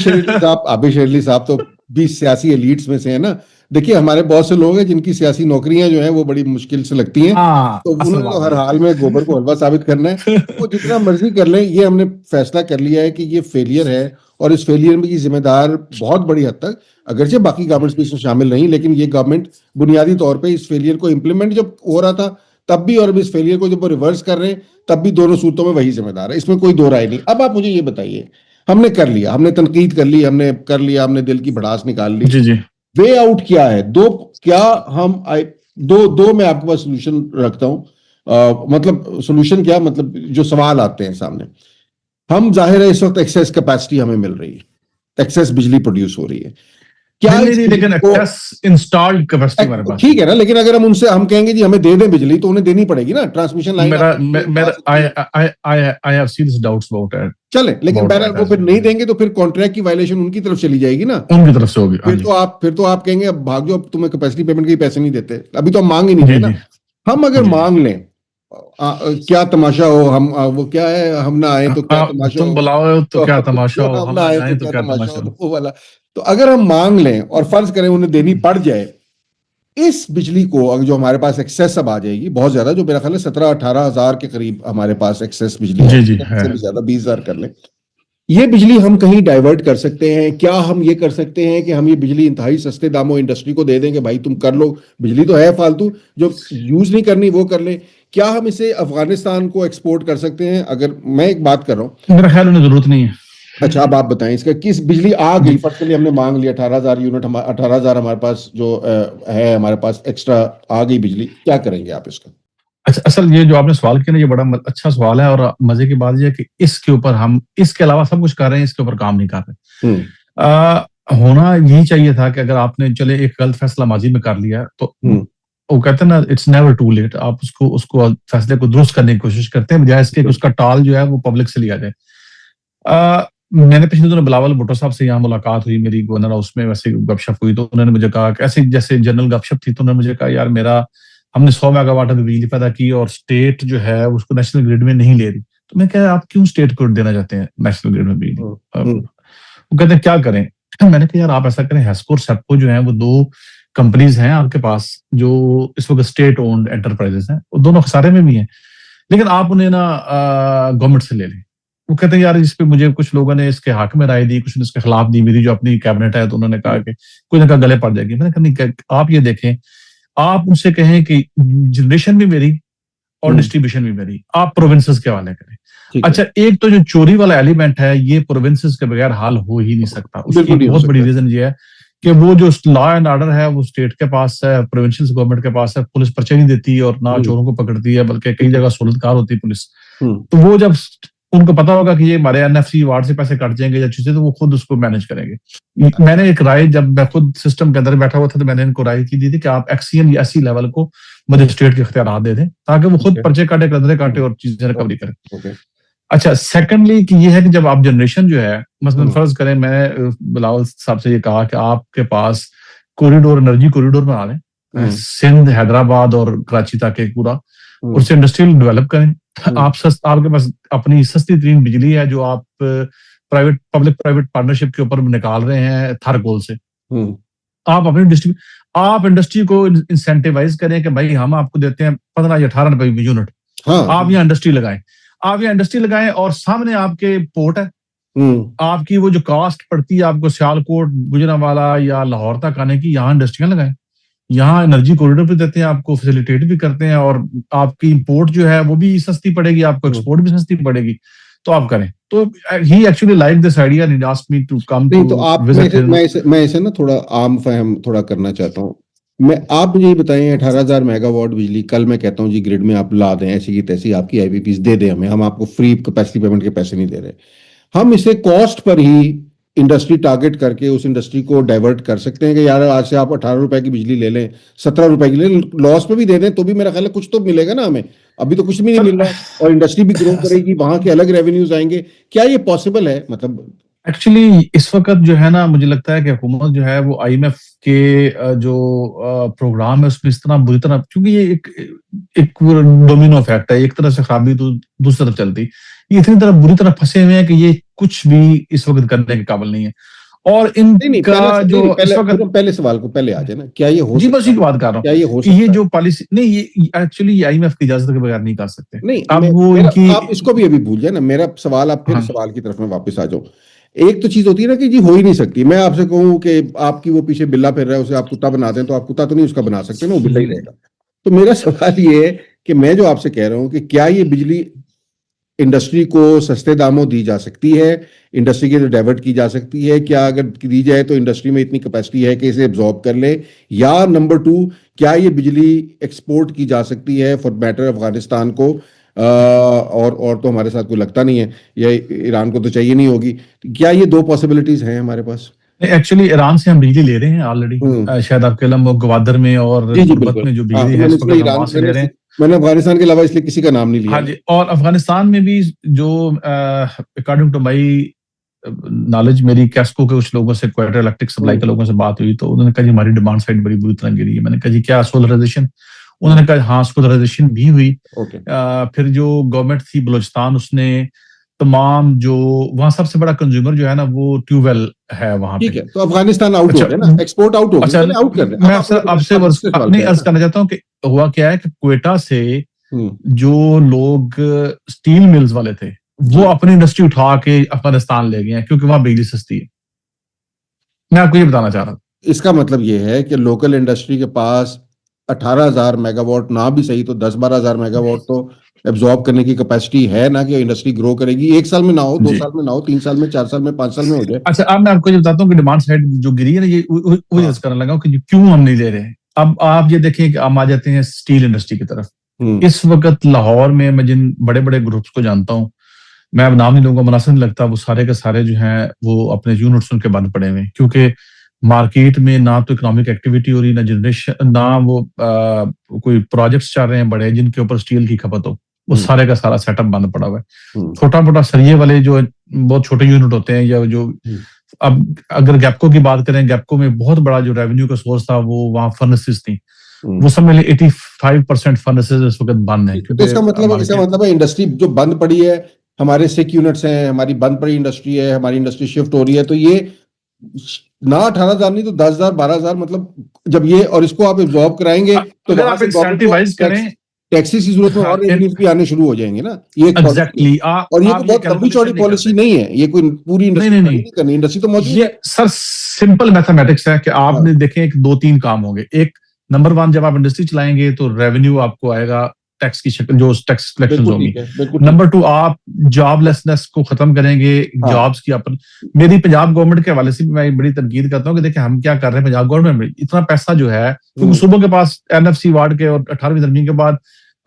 शेरली साहब तो भी सियासी एलीट्स में से है ना। देखिए हमारे बहुत से लोग हैं जिनकी सियासी नौकरियां जो हैं वो बड़ी मुश्किल से लगती हैं, हाँ, तो असल उन्होंने तो बात हर है हाल में गोबर को हलवा साबित करना है। तो वो जितना मर्जी कर लें, ये हमने फैसला कर लिया है कि ये फेलियर है, और इस फेलियर में की जिम्मेदार बहुत बड़ी हद तक, अगरचे बाकी गवर्नमेंट्स भी इसमें शामिल नहीं, लेकिन ये गवर्नमेंट बुनियादी तौर पर इस फेलियर को इम्प्लीमेंट जब हो रहा था तब भी, और अब इस फेलियर को जब वो रिवर्स कर रहे हैं तब भी, दोनों सूरतों में वही जिम्मेदार है, इसमें कोई दो राय नहीं। अब आप मुझे ये बताइए, हमने कर लिया, हमने तनकीद कर ली, हमने कर लिया, हमने दिल की भड़ास निकाल ली, जी जी। वे आउट क्या है? दो, क्या हम दो दो मैं आपके पास सोल्यूशन रखता हूं। मतलब सोल्यूशन क्या, मतलब जो सवाल आते हैं सामने, हम जाहिर है इस वक्त एक्सेस कैपेसिटी हमें मिल रही है, एक्सेस बिजली प्रोड्यूस हो रही है, क्या नहीं नहीं इस नहीं, बिजली लेकिन को, एक्सेस इंस्टॉल्ड कैपेसिटी हमारे पास है। ठीक है ना, लेकिन अगर हम उनसे हम कहेंगे जी हमें दे दें बिजली, तो उन्हें देनी पड़ेगी ना, ट्रांसमिशन लाइन मेरा आपकी लगा मेरा सकती है, I have serious doubts about it, चले, लेकिन अबाउट बहरहाल दैट वो एज फिर नहीं देंगे तो फिर कॉन्ट्रैक्ट की वायलेशन उनकी तरफ चली जाएगी ना। उनकी तरफ से होगी। हाँ जी। फिर तो आप कहेंगे अब भाग जाओ, अब तुम्हें कैपेसिटी पेमेंट के पैसे नहीं देते, अभी तो हम मांग ही नहीं जी रहे ना। जी हम अगर जी जी। मांग लें, क्या तमाशा हो, वो क्या है, हम ना आए तो क्या तमाशा तुम हो, बुलाओ तो क्या तमाशा हो, हम हम ना ना आए तो जाए तो क्या क्या तमाशा हो, तमाशा हो। तो वो वाला। तो अगर हम मांग लें और फर्ज करें उन्हें देनी पड़ जाए, इस बिजली को अगर जो हमारे पास एक्सेस अब आ जाएगी बहुत ज्यादा, जो मेरा ख्याल है 17-18 हजार के करीब हमारे पास एक्सेस बिजली जी जी है, है। से भी ज्यादा 20 हजार कर लें, ये बिजली हम कहीं डाइवर्ट कर सकते हैं क्या? हम ये कर सकते हैं कि हम ये बिजली इंतहाई सस्ते दामों इंडस्ट्री को दे दें कि भाई तुम कर लो, बिजली तो है फालतू, जो यूज नहीं करनी वो कर लें। क्या हम इसे अफगानिस्तान को एक्सपोर्ट कर सकते हैं? अगर मैं एक बात कर रहा हूँ, मेरा ख्याल उन्हें जरूरत नहीं है। अच्छा अब आप बताएं इसका, किस बिजली आ जी। गई, फर्स्ट के लिए हमने मांग लिया 18 हजार यूनिट, 18 हजार हमारे पास जो है, हमारे पास एक्स्ट्रा आ गई बिजली, क्या करेंगे आप इसका? अच्छा, असल ये जो आपने सवाल किया ना, ये बड़ा अच्छा सवाल है, और मजे की बात ये है कि इसके ऊपर हम इसके अलावा सब कुछ कर रहे हैं, इसके ऊपर काम नहीं कर रहे। हम्म होना यही चाहिए था कि अगर आपने चले एक गलत फैसला माजी में कर लिया तो हम्म वो कहते हैं ना, इट्स नेवर टू लेट, आप उसको उसको फैसले को दुरुस्त करने की कोशिश करते हैं, बजाय इसके कि उसका टाल जो है वो पब्लिक से लिया जाए। मैंने पिछले दिनों बिलावल भुट्टो साहब से यहाँ मुलाकात हुई मेरी गवर्नर हाउस में, वैसे गपशप हुई, तो उन्होंने मुझे कहा कि ऐसे जैसे जनरल गपशप थी, तो उन्होंने मुझे कहा यार मेरा हमने 100 मेगावाट अभी बिजली पैदा की और स्टेट जो है उसको नेशनल ग्रिड में नहीं ले रही। तो मैं कह आप क्यों स्टेट को देना चाहते हैं नेशनल ग्रिड में बिजली? हम्म हम्म वो कहते हैं क्या करें? मैंने कहा यार आप ऐसा करें, हेस्को और सेप्को जो है वो 2 कंपनीज हैं आपके पास जो इस वक्त स्टेट ओन्ड एंटरप्राइजेस हैं, वो दोनों खसारे में भी हैं, लेकिन आप उन्हें ना गवर्नमेंट से ले लें। वो कहते हैं यार इस पे मुझे कुछ लोगों ने इसके हक में राय दी, कुछ ने इसके खिलाफ दी, मेरी जो अपनी कैबिनेट है तो उन्होंने कहा कि कुछ ना कहा गले पड़ जाएगी। मैंने कहा नहीं, आप ये देखें, आप उनसे कहें कि जनरेशन भी मेरी और डिस्ट्रीब्यूशन भी मेरी, आप प्रोविंसेस के हवाले करें। अच्छा, एक तो जो चोरी वाला एलिमेंट है ये प्रोविंसेस के बगैर हाल हो ही नहीं सकता। उसकी बहुत बड़ी रीजन ये है कि वो जो लॉ एंड ऑर्डर है वो स्टेट के पास है, प्रोविंशियल गवर्नमेंट के पास है, पुलिस पर्चे नहीं देती और ना चोरों को पकड़ती है, बल्कि कई जगह सूरतकार होती है पुलिस। तो वो जब उनको पता होगा कि ये हमारे एनएफसी वार्ड से पैसे कट जाएंगे या चीजें, तो वो खुद उसको मैनेज करेंगे। मैंने एक राय, जब मैं खुद सिस्टम के अंदर बैठा हुआ था तो मैंने इनको राय की दी थी कि आप एक्सीएन या एससी लेवल को मजिस्ट्रेट के इख्तियार दे दें ताकि वो खुद पर्चे काटे, कदरे काटे और चीजें रिकवरी करें। अच्छा, सेकंडली कि ये है कि जब आप जनरेशन जो है, मसलन फर्ज करें मैं बिलावल साहब से ये कहा कि आपके पास कॉरिडोर, एनर्जी कॉरिडोर बना लें सिंध, हैदराबाद और कराची तक एक पूरा, उससे इंडस्ट्रियल डेवलप करें। आपके पास अपनी सस्ती तरीन बिजली है जो आप पब्लिक प्राइवेट पार्टनरशिप के ऊपर निकाल रहे हैं थर्कोल से। आप अपनी आप इंडस्ट्री को इंसेंटिवाइज करें कि भाई हम आपको देते हैं 15 या 18 रुपए यूनिट, आप यहाँ इंडस्ट्री लगाएं। आप यहाँ इंडस्ट्री लगाएं और सामने आपके पोर्ट है, आपकी वो जो कॉस्ट पड़ती है आपको सियालकोट, गुजरांवाला या लाहौर तक आने की, यहाँ इंडस्ट्रियां लगाएं। यहाँ एनर्जी कॉरिडोर भी देते हैं, आपको फैसिलिटेट भी करते हैं और आपकी इंपोर्ट जो है वो भी सस्ती पड़ेगी, आपको एक्सपोर्ट भी सस्ती पड़ेगी, तो आप करें। तो he actually like this idea and asked me to come to तो आप मैं इसे ना थोड़ा आम फहम थोड़ा करना चाहता हूँ। आप मुझे ये बताएं, 18,000 मेगावाट बिजली कल मैं कहता हूँ जी ग्रिड में आप ला दें, ऐसी की तैसी आपकी आईपीपीस दे दें हमें, हम आपको फ्री कैपेसिटी पेमेंट के पैसे नहीं दे रहे, हम इसे कॉस्ट पर ही इंडस्ट्री टारगेट करके उस इंडस्ट्री को डाइवर्ट कर सकते हैं कि यार आज से आप 18 रुपए की बिजली ले लें, 17 रुपए की ले लें, लॉस पे भी दे दें तो भी मेरा ख्याल है कुछ तो मिलेगा ना हमें। अभी तो कुछ भी नहीं मिल रहा और इंडस्ट्री भी ग्रो करेगी, वहां के अलग रेवेन्यूज आएंगे। क्या ये पॉसिबल है? मतलब एक्चुअली इस वक्त जो है ना, मुझे लगता है कि हुकूमत जो है वो आईएमएफ के जो प्रोग्राम है उसमें इस तरह बुरी तरह, क्योंकि ये एक डोमिनो इफेक्ट है, एक तरह से खराबी तो दूसरी तरफ चलती, ये इतनी तरह बुरी तरह फंसे हुए हैं कि ये कुछ भी इस वक्त करने के काबिल नहीं है। और इनका जो इस वक्त पहले सवाल को पहले आ जाए ना, क्या ये हो जी, बस ये बात कर रहा हूँ, क्या ये हो कि ये जो पॉलिसी नहीं, ये एक्चुअली आईएमएफ की इजाजत के बगैर नहीं कर सकते। नहीं, अब वो इनकी, आप इसको भी अभी भूल जाए ना, मेरा सवाल, आप फिर सवाल की तरफ में वापस आ जाओ। एक तो चीज होती है ना कि जी हो ही नहीं सकती, मैं आपसे कहूं कि आपकी वो पीछे बिल्ला फिर रहा है उसे आप कुत्ता बना दें, तो आप कुत्ता तो नहीं उसका बना सकते ना, वो बिल्ला ही रहेगा। तो मेरा सवाल ये है कि मैं जो आपसे कह रहा हूं कि क्या ये बिजली इंडस्ट्री को सस्ते दामों दी जा सकती है, इंडस्ट्री के लिए डाइवर्ट की जा सकती है? क्या अगर दी जाए तो इंडस्ट्री में इतनी कैपेसिटी है कि इसे एब्जॉर्ब कर ले? या नंबर 2, क्या ये बिजली एक्सपोर्ट की जा सकती है फॉर मैटर अफगानिस्तान को? और तो हमारे साथ कोई लगता नहीं है, या ईरान को तो चाहिए नहीं होगी। क्या ये 2 पॉसिबिलिटीज हैं हमारे पास? एक्चुअली ईरान से हम बिजली ले रहे हैं ऑलरेडी, शायद आपके लम्बो गवादर में और गुरबत में जो बिजली है इसको हम वहां से ले रहे हैं। मैंने अफगानिस्तान के अलावा इसलिए किसी का नाम नहीं लिया। हाँ जी, और अफगानिस्तान में भी जो अकॉर्डिंग टू माई नॉलेज, मेरी कैस्को के कुछ लोगों से, क्वार्टर इलेक्ट्रिक सप्लाई के लोगों से बात हुई तो उन्होंने कहा जी हमारी डिमांड साइड बड़ी बुरी तरह गिरी है। मैंने कहा जी क्या सोलराइजेशन? उन्होंने कहा हाँ सोलराइजेशन भी हुई। फिर जो गवर्नमेंट थी बलोचिस्तान, उसने तमाम जो वहां सबसे बड़ा कंज्यूमर जो है ना वो ट्यूबवेल है वहां पे। ठीक है, तो अफगानिस्तान आउट हो गया ना, एक्सपोर्ट आउट हो गया। अच्छा, आउट कर मैं आपसे अपनी अर्ज करना चाहता हूँ कि हुआ क्या है कि क्वेटा से जो लोग स्टील मिल्स वाले थे वो अपनी इंडस्ट्री उठा के अफगानिस्तान ले गए हैं क्योंकि वहां बिजली सस्ती है। मैं आपको ये बताना चाह रहा हूँ। इसका मतलब ये है कि लोकल इंडस्ट्री के पास 18,000 मेगावाट ना भी सही तो 10-12,000 मेगावाट तो एब्जॉर्ब करने की कैपेसिटी है ना, कि इंडस्ट्री ग्रो करेगी। 1 साल में ना हो, 2 साल में ना हो, 3 साल में, 4 साल में, 5 साल में हो जाए। अच्छा, अब मैं आपको ये बताता हूँ कि डिमांड साइड जो गिरी है ना, ये वही करने लगा कि क्यों हम नहीं ले रहे। अब आप ये देखें कि हम आ जाते हैं स्टील इंडस्ट्री की तरफ। इस वक्त लाहौर में मैं जिन बड़े बड़े ग्रुप्स को जानता हूँ, मैं अब नाम नहीं लूंगा, मुनासिब नहीं लगता, वो सारे के सारे जो हैं वो अपने यूनिट्स उनके बंद पड़े हुए, क्योंकि मार्केट में ना तो इकोनॉमिक एक्टिविटी हो रही, ना जनरेशन, ना वो कोई प्रोजेक्ट्स चल रहे हैं बड़े जिनके ऊपर स्टील की खपत हो। वो सारे का सारा सेटअप बंद पड़ा हुआ है। छोटा मोटा सरिये वाले जो बहुत छोटे यूनिट होते हैं, या जो अब अगर गैपको की बात करें, गैपको में बहुत बड़ा जो रेवेन्यू का सोर्स था वो वहाँ फर्नेसेस थी, वो सब में 85% फर्नेसेस इस वक्त बंद है। तो इसका मतलब है इंडस्ट्री जो बंद पड़ी है हमारे सिक यूनिट्स हैं, हमारी बंद पड़ी इंडस्ट्री है, हमारी इंडस्ट्री शिफ्ट हो रही है, तो ये ना 18,000 नहीं तो 10,000 12,000, मतलब जब ये और इसको आप एब्जॉर्ब कराएंगे तो अगर वहां आप से गवर्नमेंट को इंसेंटिवाइज करें, टैक्सेस की जरूरत में हाँ, और रेवेन्यूज भी आने शुरू हो जाएंगे ना। ये एक पॉलिसी है, एग्जैक्टली और ये आप कोई ये बहुत लंबी कैलकुलेशन चौड़ी नहीं पॉलिसी करते। नहीं है, ये कोई पूरी नहीं इंडस्ट्री नहीं खड़ी नहीं, नहीं करनी, इंडस्ट्री तो मौजूद ये है। सर सिंपल मैथमेटिक्स है कि हाँ, आपने देखें एक दो तीन काम होंगे। एक, नंबर वन, जब आप इंडस्ट्री चलाएंगे तो रेवेन्यू आपको आएगा टैक्स की शक्ल, जो टैक्स कलेक्शन बिल्कुल होंगी। ठीक है, बिल्कुल ठीक नंबर टू, आप जॉबलेसनेस को खत्म करेंगे, है। हाँ, जॉब्स की अपन, मेरी पंजाब गवर्नमेंट के हवाले से भी मैं बड़ी तनकीद करता हूँ कि देखिए हम क्या कर रहे हैं पंजाब गवर्नमेंट में, इतना पैसा जो है, क्योंकि सूबों के पास एनएफसी वार्ड के और 18वीं तरमीम के बाद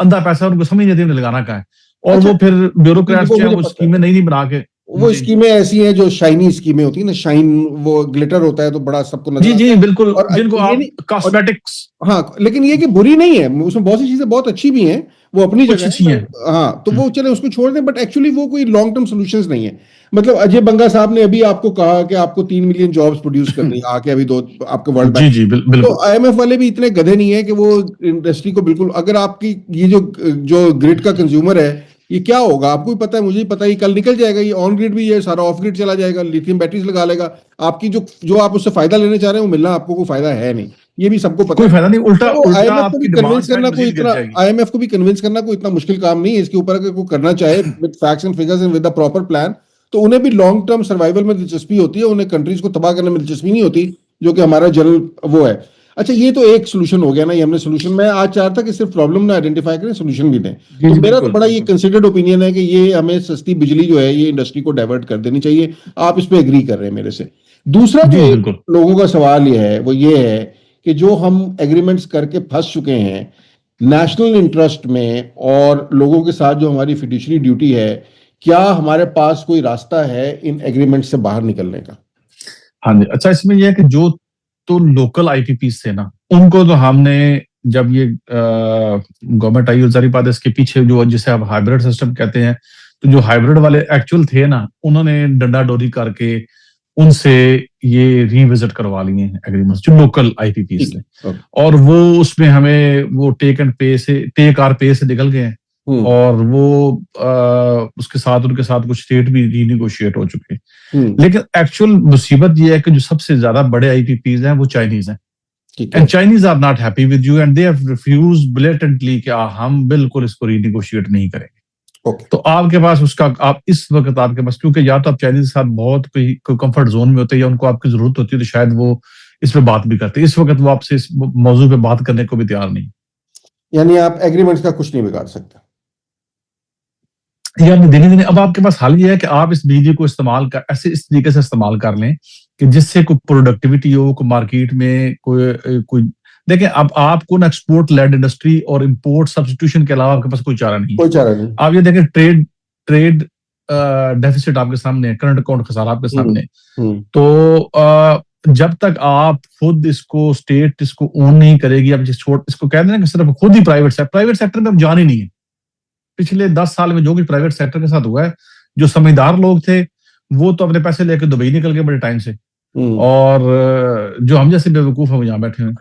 अंधा पैसा उनको समझ नहीं आती उन्हें लगाना का है, और अच्छा, वो फिर ब्यूरोक्रेट्स वो जो है मुझे वो पता है। स्कीमें नहीं बना के। वो जी स्कीमें ऐसी हैं जो शाइनी स्कीमें होती है ना, शाइन, वो ग्लिटर होता है तो बड़ा सबको नजर जी आता जी है। बिल्कुल, और जिनको ये आप नहीं, और कॉस्मेटिक्स हाँ, लेकिन ये कि बुरी नहीं है, उसमें बहुत सी चीजें बहुत अच्छी भी हैं, वो अपनी कुछ जगह है। अच्छी हैं। हाँ, तो वो चले उसको छोड़ दें, बट एक्चुअली वो कोई लॉन्ग टर्म सॉल्यूशंस नहीं है। मतलब अजय बंगा साहब ने अभी आपको कहा कि आपको 3 मिलियन जॉब्स प्रोड्यूस करनी है, आके अभी दो आपके वर्ल्ड जी बैंक। जी तो बिल्कुल। आईएमएफ वाले भी इतने गधे नहीं है कि वो इंडस्ट्री को बिल्कुल, अगर आपकी ये जो जो ग्रिड का कंज्यूमर है, ये क्या होगा आपको भी पता है, मुझे भी पता है, ये कल निकल जाएगा, ये ऑन ग्रिड भी है, सारा ऑफ ग्रिड चला जाएगा, लिथियम बैटरीज लगा लेगा। आपकी जो जो आप उससे फायदा लेने चाह रहे हैं वो मिलना आपको कोई फायदा है नहीं, ये भी सबको पता कोई है। फायदा नहीं, उल्टा तो उल्टा आईएमएफ को भी आपकी कन्विंस डिमांड साइड करना कोई मजीद गिर इतना जाएगी। आईएमएफ को भी कन्विंस करना कोई इतना मुश्किल काम नहीं है इसके ऊपर, अगर कोई करना चाहे with facts and figures and with the proper plan, तो उन्हें भी लॉन्ग टर्म सर्वाइवल में दिलचस्पी होती है, उन्हें कंट्रीज को तबाह करने में दिलचस्पी नहीं होती, जो कि हमारा जनरल वो है। अच्छा, ये तो एक सोल्यूशन हो गया ना, ये हमने सोल्यूशन, मैं आज चाहता कि सिर्फ प्रॉब्लम ना आइडेंटिफाई करें, सोल्यूशन भी दें। जी तो जी मेरा तो बिल्कुल बड़ा ये बिल्कुल। कंसिडर्ड ओपिनियन है कि ये हमें सस्ती बिजली जो है ये इंडस्ट्री को डाइवर्ट कर देनी चाहिए। आप इस पे एग्री कर रहे हैं मेरे से? दूसरा जो जी एक बिल्कुल। लोगों का सवाल ये है वो ये है कि जो हम एग्रीमेंट्स करके फंस चुके हैं नेशनल इंटरेस्ट में, और लोगों के साथ जो हमारी फिड्यूशरी ड्यूटी है, क्या हमारे पास कोई रास्ता है इन एग्रीमेंट से बाहर निकलने का? हाँ जी, अच्छा इसमें यह है कि जो तो लोकल आईपीपी थे ना, उनको तो हमने, जब ये गवर्नमेंट आई जारी पाद इसके पीछे जो जिसे आप हाइब्रिड सिस्टम कहते हैं, तो जो हाइब्रिड वाले एक्चुअल थे ना, उन्होंने डंडा डोरी करके उनसे ये रिविजिट करवा लिए हैं एग्रीमेंट्स, जो लोकल आईपीपी ठीक थे। है, ओके। और वो उसमें हमें वो टेक आर पे से निकल गए हैं। हम्म। और वो उसके साथ उनके साथ कुछ स्टेट भी रीनिगोशिएट हो चुके हैं। हम्म। लेकिन एक्चुअल मुसीबत ये है कि जो सबसे ज्यादा बड़े आईपीपीज हैं वो चाइनीज हैं, ठीक एंड है। Chinese are not happy with you and they have refuse blatantly कि हम बिल्कुल इसको रीनिगोशिएट नहीं करेंगे। ओके। तो आपके पास उसका, आप इस वक्त आपके पास, क्योंकि या तो आप चाइनीज के साथ बहुत कोई कंफर्ट जोन में होते हैं या उनको आपकी जरूरत होती है, तो शायद वो इस पे बात भी करते हैं। इस वक्त वो आपसे इस मौजू पे बात करने को भी तैयार नहीं। यानी आप एग्रीमेंट्स का कुछ नहीं बिगाड़ सकते? यार दिन दिन अब आपके पास हाल ये है कि आप इस बिजली को इस्तेमाल कर, ऐसे इस तरीके से इस्तेमाल कर लें कि जिससे कोई प्रोडक्टिविटी हो, कोई मार्केट में कोई देखें। अब आपको ना एक्सपोर्ट लेड इंडस्ट्री और इंपोर्ट सब्स्टिट्यूशन के अलावा आपके पास कोई चारा नहीं है। कोई चारा नहीं। आप ये देखें, ट्रेड डेफिसिट आपके सामने है, करंट अकाउंट खसारा आपके हम्म। सामने है। हम्म। तो जब तक आप खुद इसको, स्टेट इसको ओन नहीं करेगी, अब जिस छोड़ इसको कह देना कि सिर्फ खुद ही प्राइवेट सेक्टर में अब जान ही नहीं है। पिछले 10 साल में जो कुछ प्राइवेट सेक्टर के साथ हुआ है, जो समझदार लोग थे वो तो अपने पैसे लेकर दुबई निकल गए बड़े टाइम से, हम्म। और जो हम जैसे बेवकूफ है वो यहाँ बैठे हैं।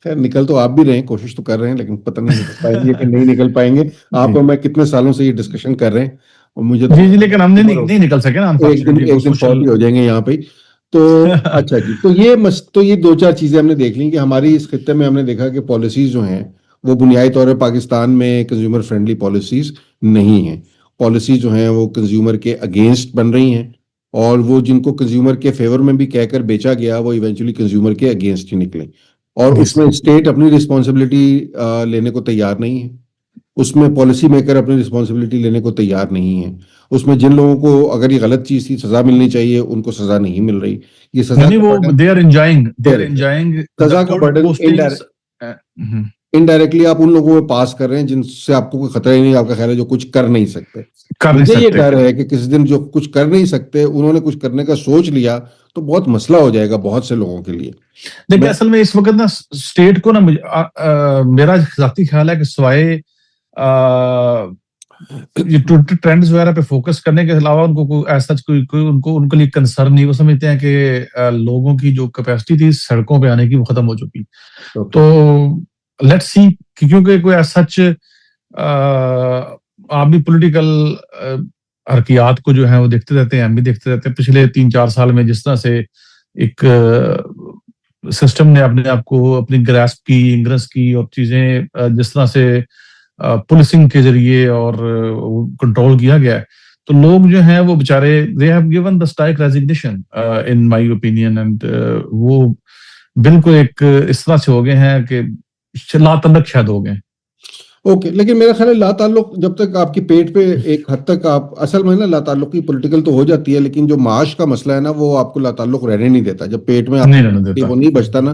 खैर, निकल तो आप भी रहे हैं, कोशिश तो कर रहे हैं, लेकिन पता नहीं निकल पाएंगे कि नहीं निकल पाएंगे। आप जी और मैं कितने सालों से ये डिस्कशन कर रहे हैं, और मुझे तो जी जी, लेकिन हमने उम्र नहीं निकल सके ना, अनफॉर्चुनेटली वो एक दिन सोशल। 40 हो जाएंगे यहाँ पे। तो अच्छा जी, तो ये दो चार चीजें हमने देख ली कि हमारी इस खित्ते में हमने देखा कि पॉलिसीज जो हैं वो बुनियादी तौर पर पाकिस्तान में कंज्यूमर फ्रेंडली पॉलिसीज नहीं हैं। पॉलिसी जो हैं वो कंज्यूमर के अगेंस्ट बन रही हैं, और वो जिनको कंज्यूमर के फेवर में भी कहकर बेचा गया वो इवेंचुअली कंज्यूमर के अगेंस्ट ही निकले। और उसमें स्टेट अपनी रिस्पॉन्सिबिलिटी लेने को तैयार नहीं है, उसमें पॉलिसी मेकर अपनी रिस्पॉन्सिबिलिटी लेने को तैयार नहीं है, उसमें जिन लोगों को अगर ये गलत चीज थी सजा मिलनी चाहिए उनको सजा नहीं मिल रही। ये सजा यानी का वो burden, they are enjoying the सजा का गुड बर्डन पोस्टिंग्स। इनडायरेक्टली आप उन लोगों में पास कर रहे हैं जिनसे आपको कोई खतरा ही नहीं, आपका ख्याल है जो कुछ कर नहीं सकते। कर नहीं मुझे ये सकते। डर है कि किसी दिन जो कुछ कर नहीं सकते उन्होंने कुछ करने का सोच लिया तो बहुत मसला हो जाएगा बहुत से लोगों के लिए। देखिए मैं असल में इस वक्त ना स्टेट को ना मेरा जाती ख्याल है कि सिवाय ये ट्रेंड्स वगैरह पे फोकस करने के अलावा उनको कोई ऐसा कोई उनको उनके लिए कंसर्न नहीं। वो समझते हैं कि लोगों की जो कैपेसिटी थी सड़कों पे आने की वो खत्म हो चुकी। ओके। तो लेट्स सी, क्योंकि कोई ऐसा सच आप भी पॉलिटिकल हरकियात को जो है वो देखते रहते हैं, हम भी देखते रहते हैं। पिछले 3-4 साल में जिस तरह से एक सिस्टम ने अपने आप को अपनी ग्रास्प की, इंग्रेस की और चीजें जिस तरह से पुलिसिंग के जरिए और कंट्रोल किया गया है, तो लोग जो हैं वो बेचारे they have given the strike resignation in my opinion, and वो बिल्कुल एक इस तरह से हो गए हैं कि लातल्लुक शायद हो गए। ओके, लेकिन मेरा ख्याल है लाताल्लुक जब तक आपकी पेट पे एक हद तक आप असल में ना लाताल्लुक की पॉलिटिकल तो हो जाती है, लेकिन जो माश का मसला है ना वो आपको लाताल्लुक रहने नहीं देता। जब पेट में नहीं रहने आप देता। वो नहीं बचता ना,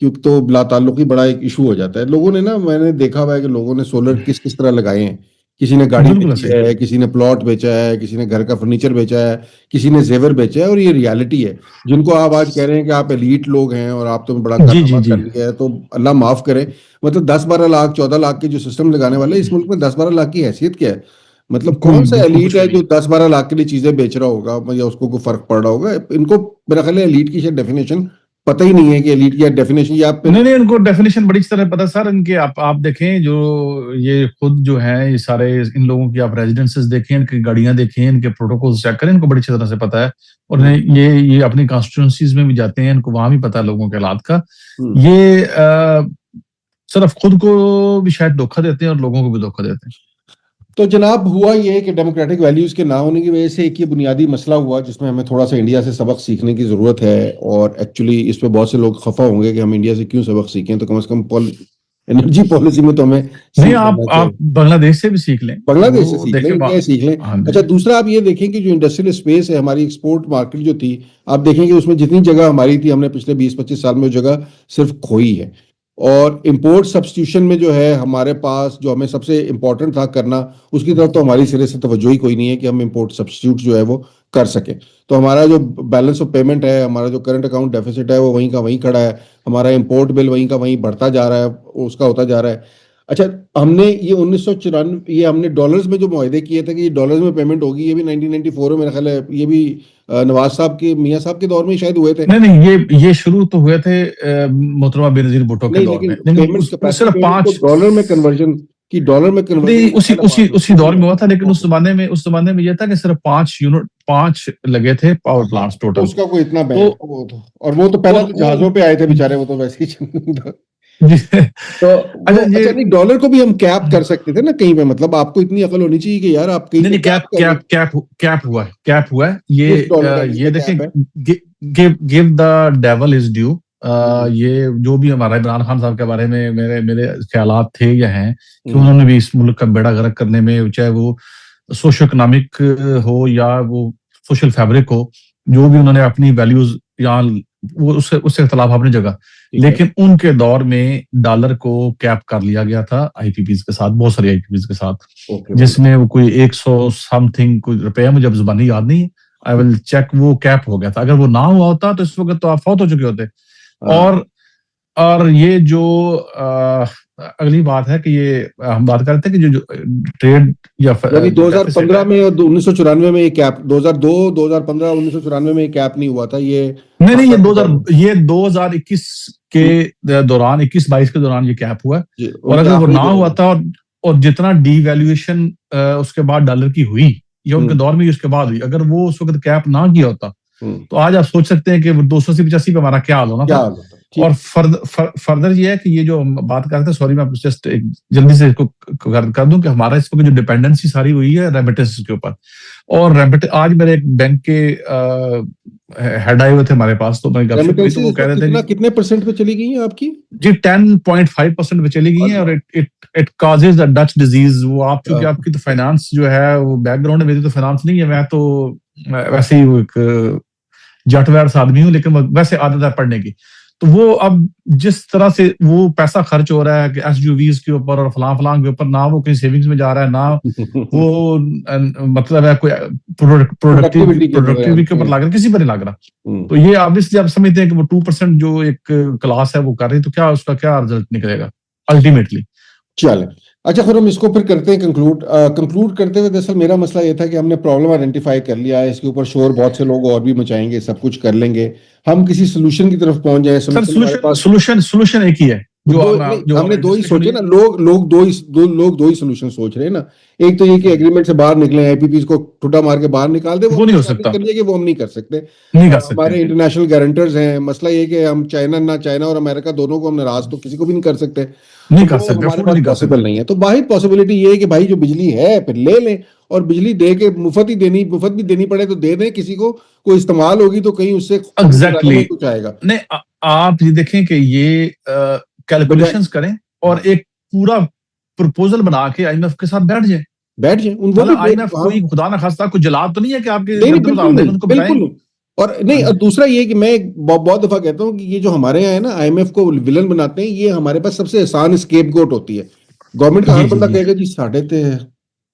क्योंकि तो लाताल्लुक ही बड़ा एक इशू हो जाता है। लोगों ने ना, मैंने देखा हुआ है कि लोगों ने सोलर किस किस तरह लगाए हैं। किसी ने गाड़ी बिल्कुल बेची ऐसे। है, किसी ने प्लॉट बेचा है, किसी ने घर का फर्नीचर बेचा है, किसी ने जेवर बेचा है, और ये रियलिटी है। जिनको आप आज कह रहे हैं कि आप एलीट लोग हैं और आप तो बड़ा जी जी कारनामा जी। कर लिया है, तो अल्लाह माफ करे। मतलब 10-12 लाख 14 लाख के जो सिस्टम लगाने वाले हैं, इस मुल्क में 10-12 लाख की हैसियत क्या है? मतलब कौन कोई सा बिल्कुल एलीट कुछ भी है नहीं। जो 10-12 लाख के लिए चीजें बेच रहा होगा या उसको कोई फर्क पड़ रहा होगा? इनको मेरा ख्याल है एलीट की शायद डेफिनेशन पता ही नहीं है कि एलीट की डेफिनेशन, या फिर नहीं नहीं, इनको डेफिनेशन बड़ी तरह पता है सर इनके। आप देखें जो ये खुद जो है ये सारे इन लोगों की आप रेजिडेंसेस देखें, इनकी गाड़ियां देखें, इनके प्रोटोकॉल्स चेक करें, इनको बड़ी अच्छी तरह से पता है। और ये अपनी कॉन्स्टिट्यूंसीज में भी जाते हैं, इनको वहां भी पता है लोगों के हालात का। हम्म। ये सिर्फ खुद को भी शायद धोखा देते हैं और लोगों को भी धोखा देते हैं। तो जनाब, हुआ ये कि डेमोक्रेटिक वैल्यूज के ना होने की वजह से एक ये बुनियादी मसला हुआ जिसमें हमें थोड़ा सा इंडिया से सबक सीखने की जरूरत है। और एक्चुअली इस पे बहुत से लोग खफा होंगे कि हम इंडिया से क्यों सबक सीखें, तो कम से कम एनर्जी पॉलिसी में तो हमें नहीं, सीख लेना आप चाहिए। बांग्लादेश से भी सीख लें, बांग्लादेश से वो सीख लें, देखें इंडिया से सीख लें। हाँ अच्छा, जी। दूसरा आप ये देखें कि जो इंडस्ट्रियल स्पेस है, हमारी एक्सपोर्ट मार्केट जो थी, आप देखेंगे उसमें जितनी जगह हमारी थी, हमने पिछले 20-25 साल में वो जगह सिर्फ खोई है। और इंपोर्ट सब्स्टिट्यूशन में जो है हमारे पास, जो हमें सबसे इंपॉर्टेंट था करना, उसकी तरफ तो हमारी सिरे से तवज्जो ही कोई नहीं है कि हम इंपोर्ट सब्स्टिट्यूट जो है वो कर सकें। तो हमारा जो बैलेंस ऑफ पेमेंट है, हमारा जो करंट अकाउंट डेफिसिट है, वो वहीं का वहीं खड़ा है। हमारा इंपोर्ट बिल वहीं का वहीं बढ़ता जा रहा है, उसका होता जा रहा है। अच्छा, हमने ये 1994, ये हमने डॉलर्स में जो मुआहदे किए थे कि ये डॉलर्स में पेमेंट होगी, ये भी 1994 में मेरा ख्याल है, ये भी नवाज साहब के, मियां साहब के दौर में ही शायद हुए थे। नहीं नहीं, ये शुरू तो हुए थे मोहतरमा बेनजीर भुट्टो के नहीं, दौर लेकिन में, लेकिन पेमेंट, उस कैपेसिटी सिर्फ पेमेंट को 5। डॉलर में कन्वर्जन की, डॉलर में कन्वर्जन नहीं, मेरा उसी ख्याल है उसी 5 उसी दौर में हुआ था, लेकिन उस जमाने में ये था कि सिर्फ 5 यूनिट, 5 लगे थे पावर हाँ, प्लांट्स तो टोटल। उसका कोई इतना तो वो तो, और वो तो पहले और तो वो जहाजों पे आए थे बेचारे, वो तो वैसे ही तो वो, अच्छा ये अच्छा नहीं, डॉलर को भी हम कैप कर सकते थे ना कहीं पे। मतलब आपको इतनी अकल होनी चाहिए कि यार आप कहीं नहीं से नहीं, कैप कैप कर कैप दें। कैप कैप हुआ है, कैप हुआ है किस डॉलर का, ये किसका देखें। कैप है? Give give the devil is due. Hmm. ये जो भी हमारा इमरान खान साहब के बारे में मेरे मेरे ख्यालात थे या हैं कि हम्म। उन्होंने भी इस मुल्क का बेड़ा गर्क करने में, चाहे वो सोशो इकोनॉमिक हो या वो सोशल फैब्रिक हो, जो भी उन्होंने अपनी वैल्यूज यहाँ, वो उससे उससे इख्तलाफ अपनी जगह। ठीक है। लेकिन उनके दौर में डॉलर को कैप कर लिया गया था आईपीपीज के साथ, बहुत सारी आईपीपीज के साथ, ओके भाई। जिसमें वो कोई 100 समथिंग कोई रुपया, मुझे अब जुबानी याद नहीं है, आई विल चेक, वो कैप हो गया था। अगर वो ना हुआ होता तो इस वक्त तो आप फौत हो चुके होते। हाँ, और ये जो अगली बात है कि ये हम बात करते हैं कि जो ट्रेड या यानी जो डेफिसिट 2015 है। में और 1994 में ये कैप, 2002, 2015, 1994 में ये कैप नहीं हुआ था ये। नहीं नहीं, पापा के दौर में। ये 2021 हम्म। के दौरान, 21-22 के दौरान ये कैप हुआ है। जी, और उनके अगर वो आखिरी ना दिनों हुआ में। था, और जितना डीवैल्यूएशन उसके बाद डॉलर की हुई, या उनके हम्म। दौर में ही उसके बाद हुई, अगर वो उस वक्त कैप ना किया होता, हम्म। तो आज आप सोच सकते हैं कि 280-85 पे हमारा क्या हाल होना क्या था। हाल होता है? ठीक। और फर्दर ये है कि ये जो हम बात करते हैं, सॉरी मैं जस्ट जल्दी से इसको कर दूं कि हमारा इस वक्त जो डिपेंडेंसी सारी हुई है रेमिटेंस के ऊपर। और रेमिट आज मेरे एक बैंक के हेड आए हुए थे हमारे पास, तो मैं गपशप हुई तो रेमिटेंसेस वो इस कह वक्त रहे थे कितना, कि कितने परसेंट पे चली गई हैं आपकी? जी 10.5% पे चली गई है। और Allah. It causes the Dutch disease. वो आप, चूंकि हाँ। आपकी तो फाइनेंस जो है वो बैकग्राउंड है, मेरी तो फाइनेंस नहीं है, मैं तो वैसे ही वो एक जटवैर आदमी हूँ, लेकिन वैसे आदत है पढ़ने की। तो वो अब जिस तरह से वो पैसा खर्च हो रहा है कि एसयूवीज के ऊपर और फलां फलां के ऊपर, ना वो कहीं सेविंग्स में जा रहा है, ना वो मतलब है कोई प्रोडक्टिविटी के प्रोडक्टिविटी के ऊपर ऊपर। लाग रहा, किसी पर नहीं लाग रहा। तो ये ऑब्वियसली आप समझते हैं कि वो 2% जो एक क्लास है वो कर रही, तो क्या उसका क्या रिजल्ट निकलेगा अल्टीमेटली। चले। अच्छा, फिर हम इसको फिर करते हैं कंक्लूड। कंक्लूड करते हुए दरअसल मेरा मसला ये था कि हमने प्रॉब्लम आइडेंटिफाई कर लिया है, इसके ऊपर शोर बहुत से लोग और भी मचाएंगे, सब कुछ कर लेंगे, हम किसी सोल्यूशन की तरफ पहुंच जाए। सर सोल्यूशन हमारे सोल्यूशन पास। सोल्यूशन सोल्यूशन एक ही है, वो जो दो हम नहीं, जो हमने हमारी दो ही डिस्कशन सोचे हुई। ना, लोग दो ही सोल्यूशन सोच रहे हैं ना। एक तो ये कि एग्रीमेंट से बाहर निकले, आईपीपी को ठुटा मार के बाहर निकाल दे, वो वो हमने नहीं हो साबित सकता, कर लिया कि वो हम नहीं कर सकते। नहीं कर सकते। हमारे इंटरनेशनल गारंटर्स हैं, मसला ये कि हम चाइना और अमेरिका दोनों को हम नाराज तो किसी को भी नहीं कर सकते, नहीं तो कर वो सकते, हमारे अफोर्ड पास नहीं कर पॉसिबल सकते। नहीं है। तो वाहिद पॉसिबिलिटी ये है कि भाई जो बिजली है फिर ले लें, और बिजली दे के मुफ्त भी देनी पड़े तो दे दें किसी को, कोई इस्तेमाल होगी तो कहीं उससे कौमी खजाने एग्जैक्टली में exactly। कुछ आएगा। नहीं आप ये देखें कि ये बजाय, कैलकुलेशंस करें और हाँ, एक पूरा प्रपोजल बना के आईएमएफ के साथ बैठ जाए। बैठ जाए उन वो भी मतलब आईएमएफ हम। कोई खुदा ना खास्ता कोई जला तो नहीं है कि आपके नहीं नहीं, गर्दन बिल्कुल उतार देंगे, नहीं, उनको बिल्कुल बताएं। नहीं। और नहीं, हाँ और जी, दूसरा ये कि मैं बहुत दफा कहता हूँ कि ये जो हमारे यहाँ है ना, आईएमएफ को विलन बनाते हैं, ये हमारे पास सबसे आसान स्केपगोट होती है। गवर्नमेंट का जी हर जी बंदा जी। कहेगा जी साढ़े ते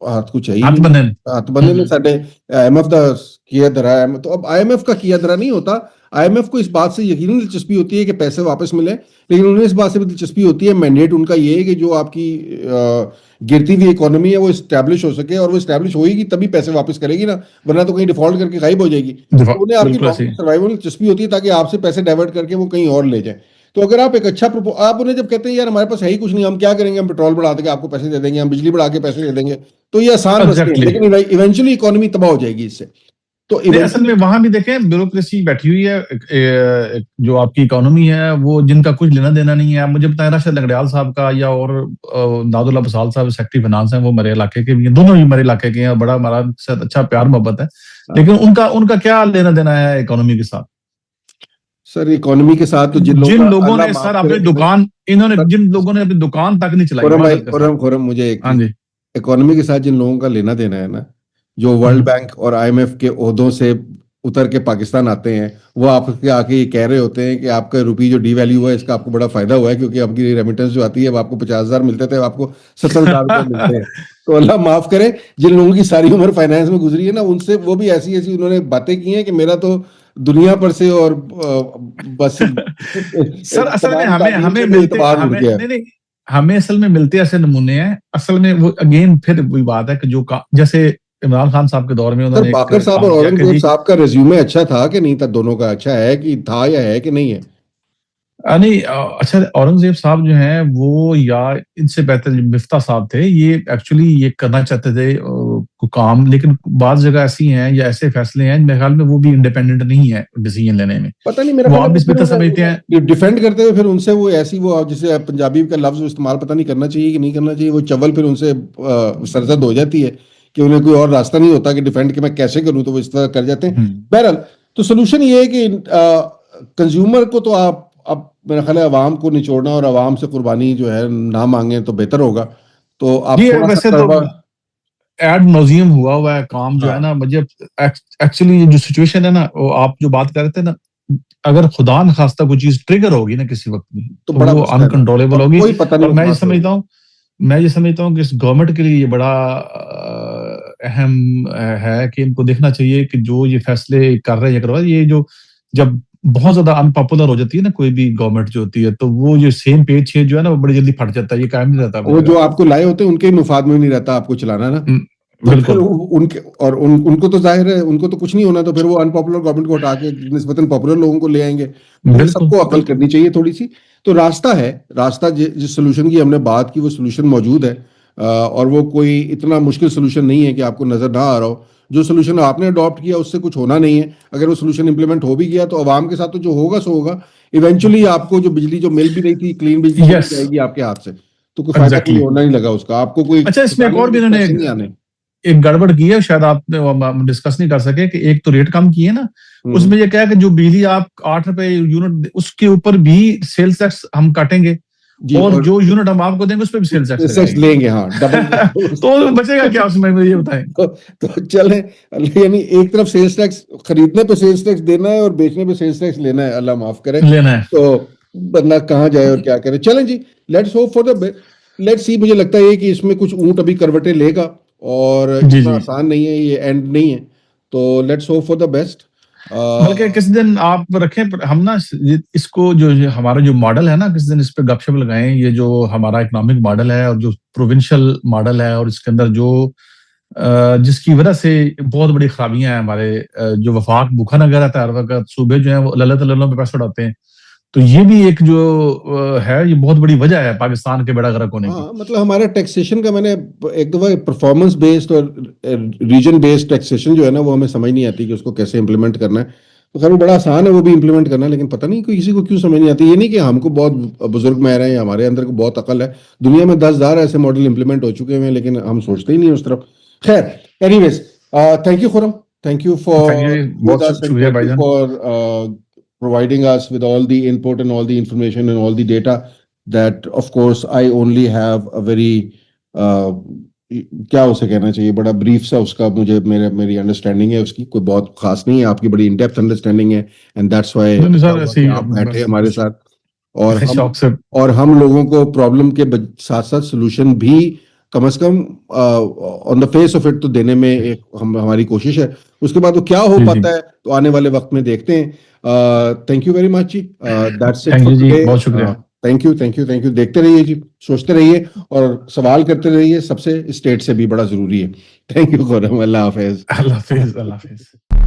हाथ कुछ है ही हाथ नहीं, बंधे। हाथ बंधे ने साढ़े आईएमएफ का किया धरा है। तो अब आईएमएफ का किया धरा नहीं होता। आईएमएफ को इस बात से यकीनन दिलचस्पी होती है कि पैसे वापस मिले, लेकिन उन्हें इस बात से भी दिलचस्पी होती है, मैंडेट उनका ये है कि जो आपकी गिरती हुई इकोनॉमी है वो इस्टेब्लिश हो सके, और वो इस्टेब्लिश होगी तभी पैसे वापस करेगी ना, वरना तो कहीं डिफॉल्ट करके गायब हो जाएगी। तो उन्हें आपकी बिल्कुल ऐसे लॉन्ग ही। सर्वाइवल में दिलचस्पी होती है ताकि आपसे पैसे डाइवर्ट करके वो कहीं और ले जाए। तो अगर आप एक अच्छा आप उन्हें जब कहते हैं यार हमारे पास है ही कुछ नहीं, हम क्या करेंगे, हम पेट्रोल बढ़ा देंगे आपको पैसे दे देंगे, हम बिजली बढ़ा के पैसे दे देंगे, तो ये आसान मसले हैं, एग्जैक्टली। लेकिन इवेंचुअली इकोनॉमी तबाह हो जाएगी इससे। तो नहीं असल में इवेंचुअली वहां भी देखें ब्यूरोक्रेसी बैठी हुई है, जो आपकी इकोनॉमी है वो जिनका कुछ लेना देना नहीं है। आप मुझे बताएं राशिद लंगड़ियाल साहब का या और नादुल्ला बसाल साहब सेक्रेटरी फाइनेंस हैं, वो मेरे इलाके के भी हैं, दोनों ही मेरे इलाके के हैं और बड़ा हमारा साथ अच्छा प्यार मोहब्बत है। लेकिन उनका उनका क्या लेना देना है इकोनॉमी के साथ? सर इकोनॉमी के साथ तो जिन लोगों जिन का, लोगों अल्लाह ने माफ सर करे, अपनी दुकान, इन्होंने सर जिन लोगों ने अपनी दुकान तक नहीं चलाई खुरम भाई, माजरत के साथ। खुरम मुझे एक हाँ चीज, जी। इकोनॉमी के साथ जिन लोगों का लेना देना है ना, जो वर्ल्ड हम्म। बैंक और आईएमएफ के ओहदों से उतर के पाकिस्तान आते हैं, वो आपके आके ये कह रहे होते हैं कि आपका रुपये जो डीवैल्यू हुआ है इसका आपको बड़ा फायदा हुआ है, क्योंकि आपकी रेमिटेंस जो आती है वो आपको 50,000 मिलते थे, आपको 70,000 रुपये मिलते हैं। तो अल्लाह माफ करे, जिन लोगों की सारी उम्र फाइनेंस में गुजरी है ना, उनसे वो भी ऐसी ऐसी उन्होंने बातें की हैं कि मेरा तो दुनिया पर से और बस सर असल में तमाम हमें तालीम हमें से भी मिलते, एतबार उड़ हमें गया है। नहीं नहीं, हमें असल में मिलते ऐसे नमूने हैं। असल में वो अगेन फिर वही बात है कि जैसे इमरान खान साहब के दौर में सर उन्होंने एक बाकर साहब और काम किया कि औरंगजेब जी साहब का रिज्यूमे अच्छा था कि नहीं था, दोनों का अच्छा है कि था या है कि नहीं है? नहीं अच्छा औरंगजेब साहब जो हैं वो या इनसे बेहतर जो मिफ्ता साहब थे, ये एक्चुअली ये करना चाहते थे काम, लेकिन बात जगह ऐसी हैं या ऐसे फैसले हैं मेरे ख्याल में वो भी इंडिपेंडेंट नहीं है डिसीजन लेने में। पता नहीं, मेरा वो ख्याल है आप भी वो इस फिर बेहतर समझते हैं। उन्हें डिफेंड करते हुए फिर उनसे वो ऐसी वो जिसे पंजाबी का लफ्ज इस्तेमाल पता नहीं करना चाहिए कि नहीं करना चाहिए, वो चवल फिर उनसे सरजद हो जाती है कि उन्हें कोई और रास्ता नहीं होता कि डिफेंड के मैं कैसे करूं, तो वो इस तरह कर जाते हैं। हम्म। बहरहाल, तो सोल्यूशन ये है कि कंज्यूमर को तो आप अब मेरा ख्याल है आवाम को निचोड़ना और आवाम से कुर्बानी जो है ना मांगे तो बेहतर होगा। तो आप जी थोड़ा सा वैसे तो कड़वा, एड नौजियम हुआ है काम जो है हाँ, ना मुझे। एक्चुअली जो सिचुएशन है ना, वो आप जो बात कर रहे थे ना, अगर खुदा न खास्ता कोई चीज ट्रिगर होगी ना किसी वक्त में, तो तो बड़ा वो मसला है ना, अनकंट्रोलेबल और होगी। कोई पता नहीं और वो कहाँ से होगी। मैं ये समझता हूँ कि इस गवर्नमेंट के लिए ये बड़ा अहम है कि इनको देखना चाहिए कि जो ये फैसले कर रहे हैं करवा, ये जो जब बहुत ज्यादा अनपॉपुलर हो जाती है ना कोई भी गवर्नमेंट जो होती है, तो वो जो सेम पेज छेद जो है ना वो बड़ी जल्दी फट जाता है, ये कायम नहीं रहता अपनी वो जगह जो पे। आपको लाए होते हैं उनके ही मुफाद में नहीं रहता आपको चलाना ना, तो फिर बिल्कुल। उनके और उनको तो जाहिर है उनको तो कुछ नहीं होना, तो फिर वो अनपॉपुलर गवर्नमेंट को हटा के निस्बतन पॉपुलर लोगों को ले आएंगे। तो ये बिल्कुल सबको अकल बिल्कुल। करनी चाहिए थोड़ी सी। तो रास्ता है, रास्ता जिस सोल्यूशन की हमने बात की वो सोल्यूशन मौजूद है। और वो कोई इतना मुश्किल सोल्यूशन नहीं है कि आपको नजर ना आ रहा हो। जो सोल्यूशन आपने अडॉप्ट किया उससे कुछ होना नहीं है, अगर वो सोल्यूशन इंप्लीमेंट हो भी गया तो आवाम के साथ तो जो होगा सो होगा। इवेंचुअली आपको जो बिजली जो मिल भी रही थी क्लीन बिजली वो भी यस जाएगी आपके हाथ से, तो कोई फायदा कोई एग्जैक्टली। होना नहीं लगा उसका, आपको कोई अच्छा इसमें एक खजाने और में भी कुछ इन्होंने पैसे नहीं आने। एक गड़बड़ की है, शायद आप डिस्कस नहीं कर सके कि एक तो रेट कम किए ना, हम्म, उसमें ये क्या है कि जो बिजली आप 8 रुपए यूनिट उसके ऊपर भी सेल्स टैक्स हम काटेंगे, जी, और और जो यूनिट हम आपको देंगे उस पर भी सेल्स टैक्स सेक्स लगाएंगे। लेंगे, हाँ, डबल। तो बचेगा क्या उसमें, मुझे ये बताएं। तो चले, यानी एक तरफ सेल्स टैक्स खरीदने पे सेल्स टैक्स देना है और बेचने पे सेल्स टैक्स लेना है, अल्लाह माफ करे। लेना है। तो बंदा कहाँ जाए और क्या करे, चलें जी, let's hope for the, let's see. मुझे लगता है कि इसमें कुछ ऊंट अभी करवटें लेगा, और जी इतना जी। आसान नहीं है, ये एंड नहीं है। तो let's hope for the best. बल्कि किसी दिन आप रखें हम ना इसको जो हमारा जो मॉडल है ना, किसी दिन इस पे गपशप लगाएं, ये जो हमारा इकोनॉमिक मॉडल है और जो प्रोविंशियल मॉडल है, और इसके अंदर जो जिसकी वजह से बहुत बड़ी खराबियां हैं हमारे, जो वफाक भूखा नगर रहता है हर वक्त, सूबे जो है वो लल्ला पे पैसे उड़ाते हैं। तो ये भी एक जो है, ये बहुत बड़ी वजह है पाकिस्तान के बेड़ा गर्क होने की। हाँ, मतलब हमारा टैक्सेशन का, मैंने एक दफा परफॉर्मेंस बेस्ड और रीजन बेस्ड टैक्सेशन जो है ना, वो हमें समझ नहीं आती कि उसको कैसे इंप्लीमेंट करना है। तो खैर वो बड़ा आसान है वो भी इंप्लीमेंट करना, लेकिन पता नहीं किसी को क्यों समझ नहीं आती। ये नहीं कि हमको बहुत बुजुर्ग में रहे हैं या हमारे अंदर को बहुत अकल है, दुनिया में 10,000 ऐसे मॉडल इंप्लीमेंट हो चुके हैं, लेकिन हम सोचते ही नहीं उस तरफ। खैर, anyways, thank you Khurram, thank you thank you for ji, with बहुत us, and शुक्रिया thank you भाईजान। for providing us with all the input and all the information and all the data that of course I only have a very uh, क्या उसे कहना चाहिए, बड़ा brief सा उसका मुझे मेरी अंडरस्टैंडिंग है उसकी, कोई बहुत खास नहीं है। आपकी बड़ी इन डेप्थ अंडरस्टैंडिंग है, एंड दैट्स व्हाई नहीं नहीं अच्छा सर, हुआ ऐसे कि ही आप बैठे हमारे साथ। और मैं हम शौक से। और हम लोगों को प्रॉब्लम के साथ साथ सोल्यूशन भी कम से come on the face of it तो देने में एक हमारी कोशिश है। उसके बाद वो क्या हो जी जी, पाता है तो आने वाले वक्त में देखते हैं। Thank you very much ji, that's it thank for you ji, today. बहुत शुक्रिया। Thank you, thank you, thank you. देखते रहिए जी, सोचते रहिए और सवाल करते रहिए, सबसे स्टेट से भी बड़ा जरूरी है। Thank you, Allah Hafiz. Allah Hafiz, Allah Hafiz.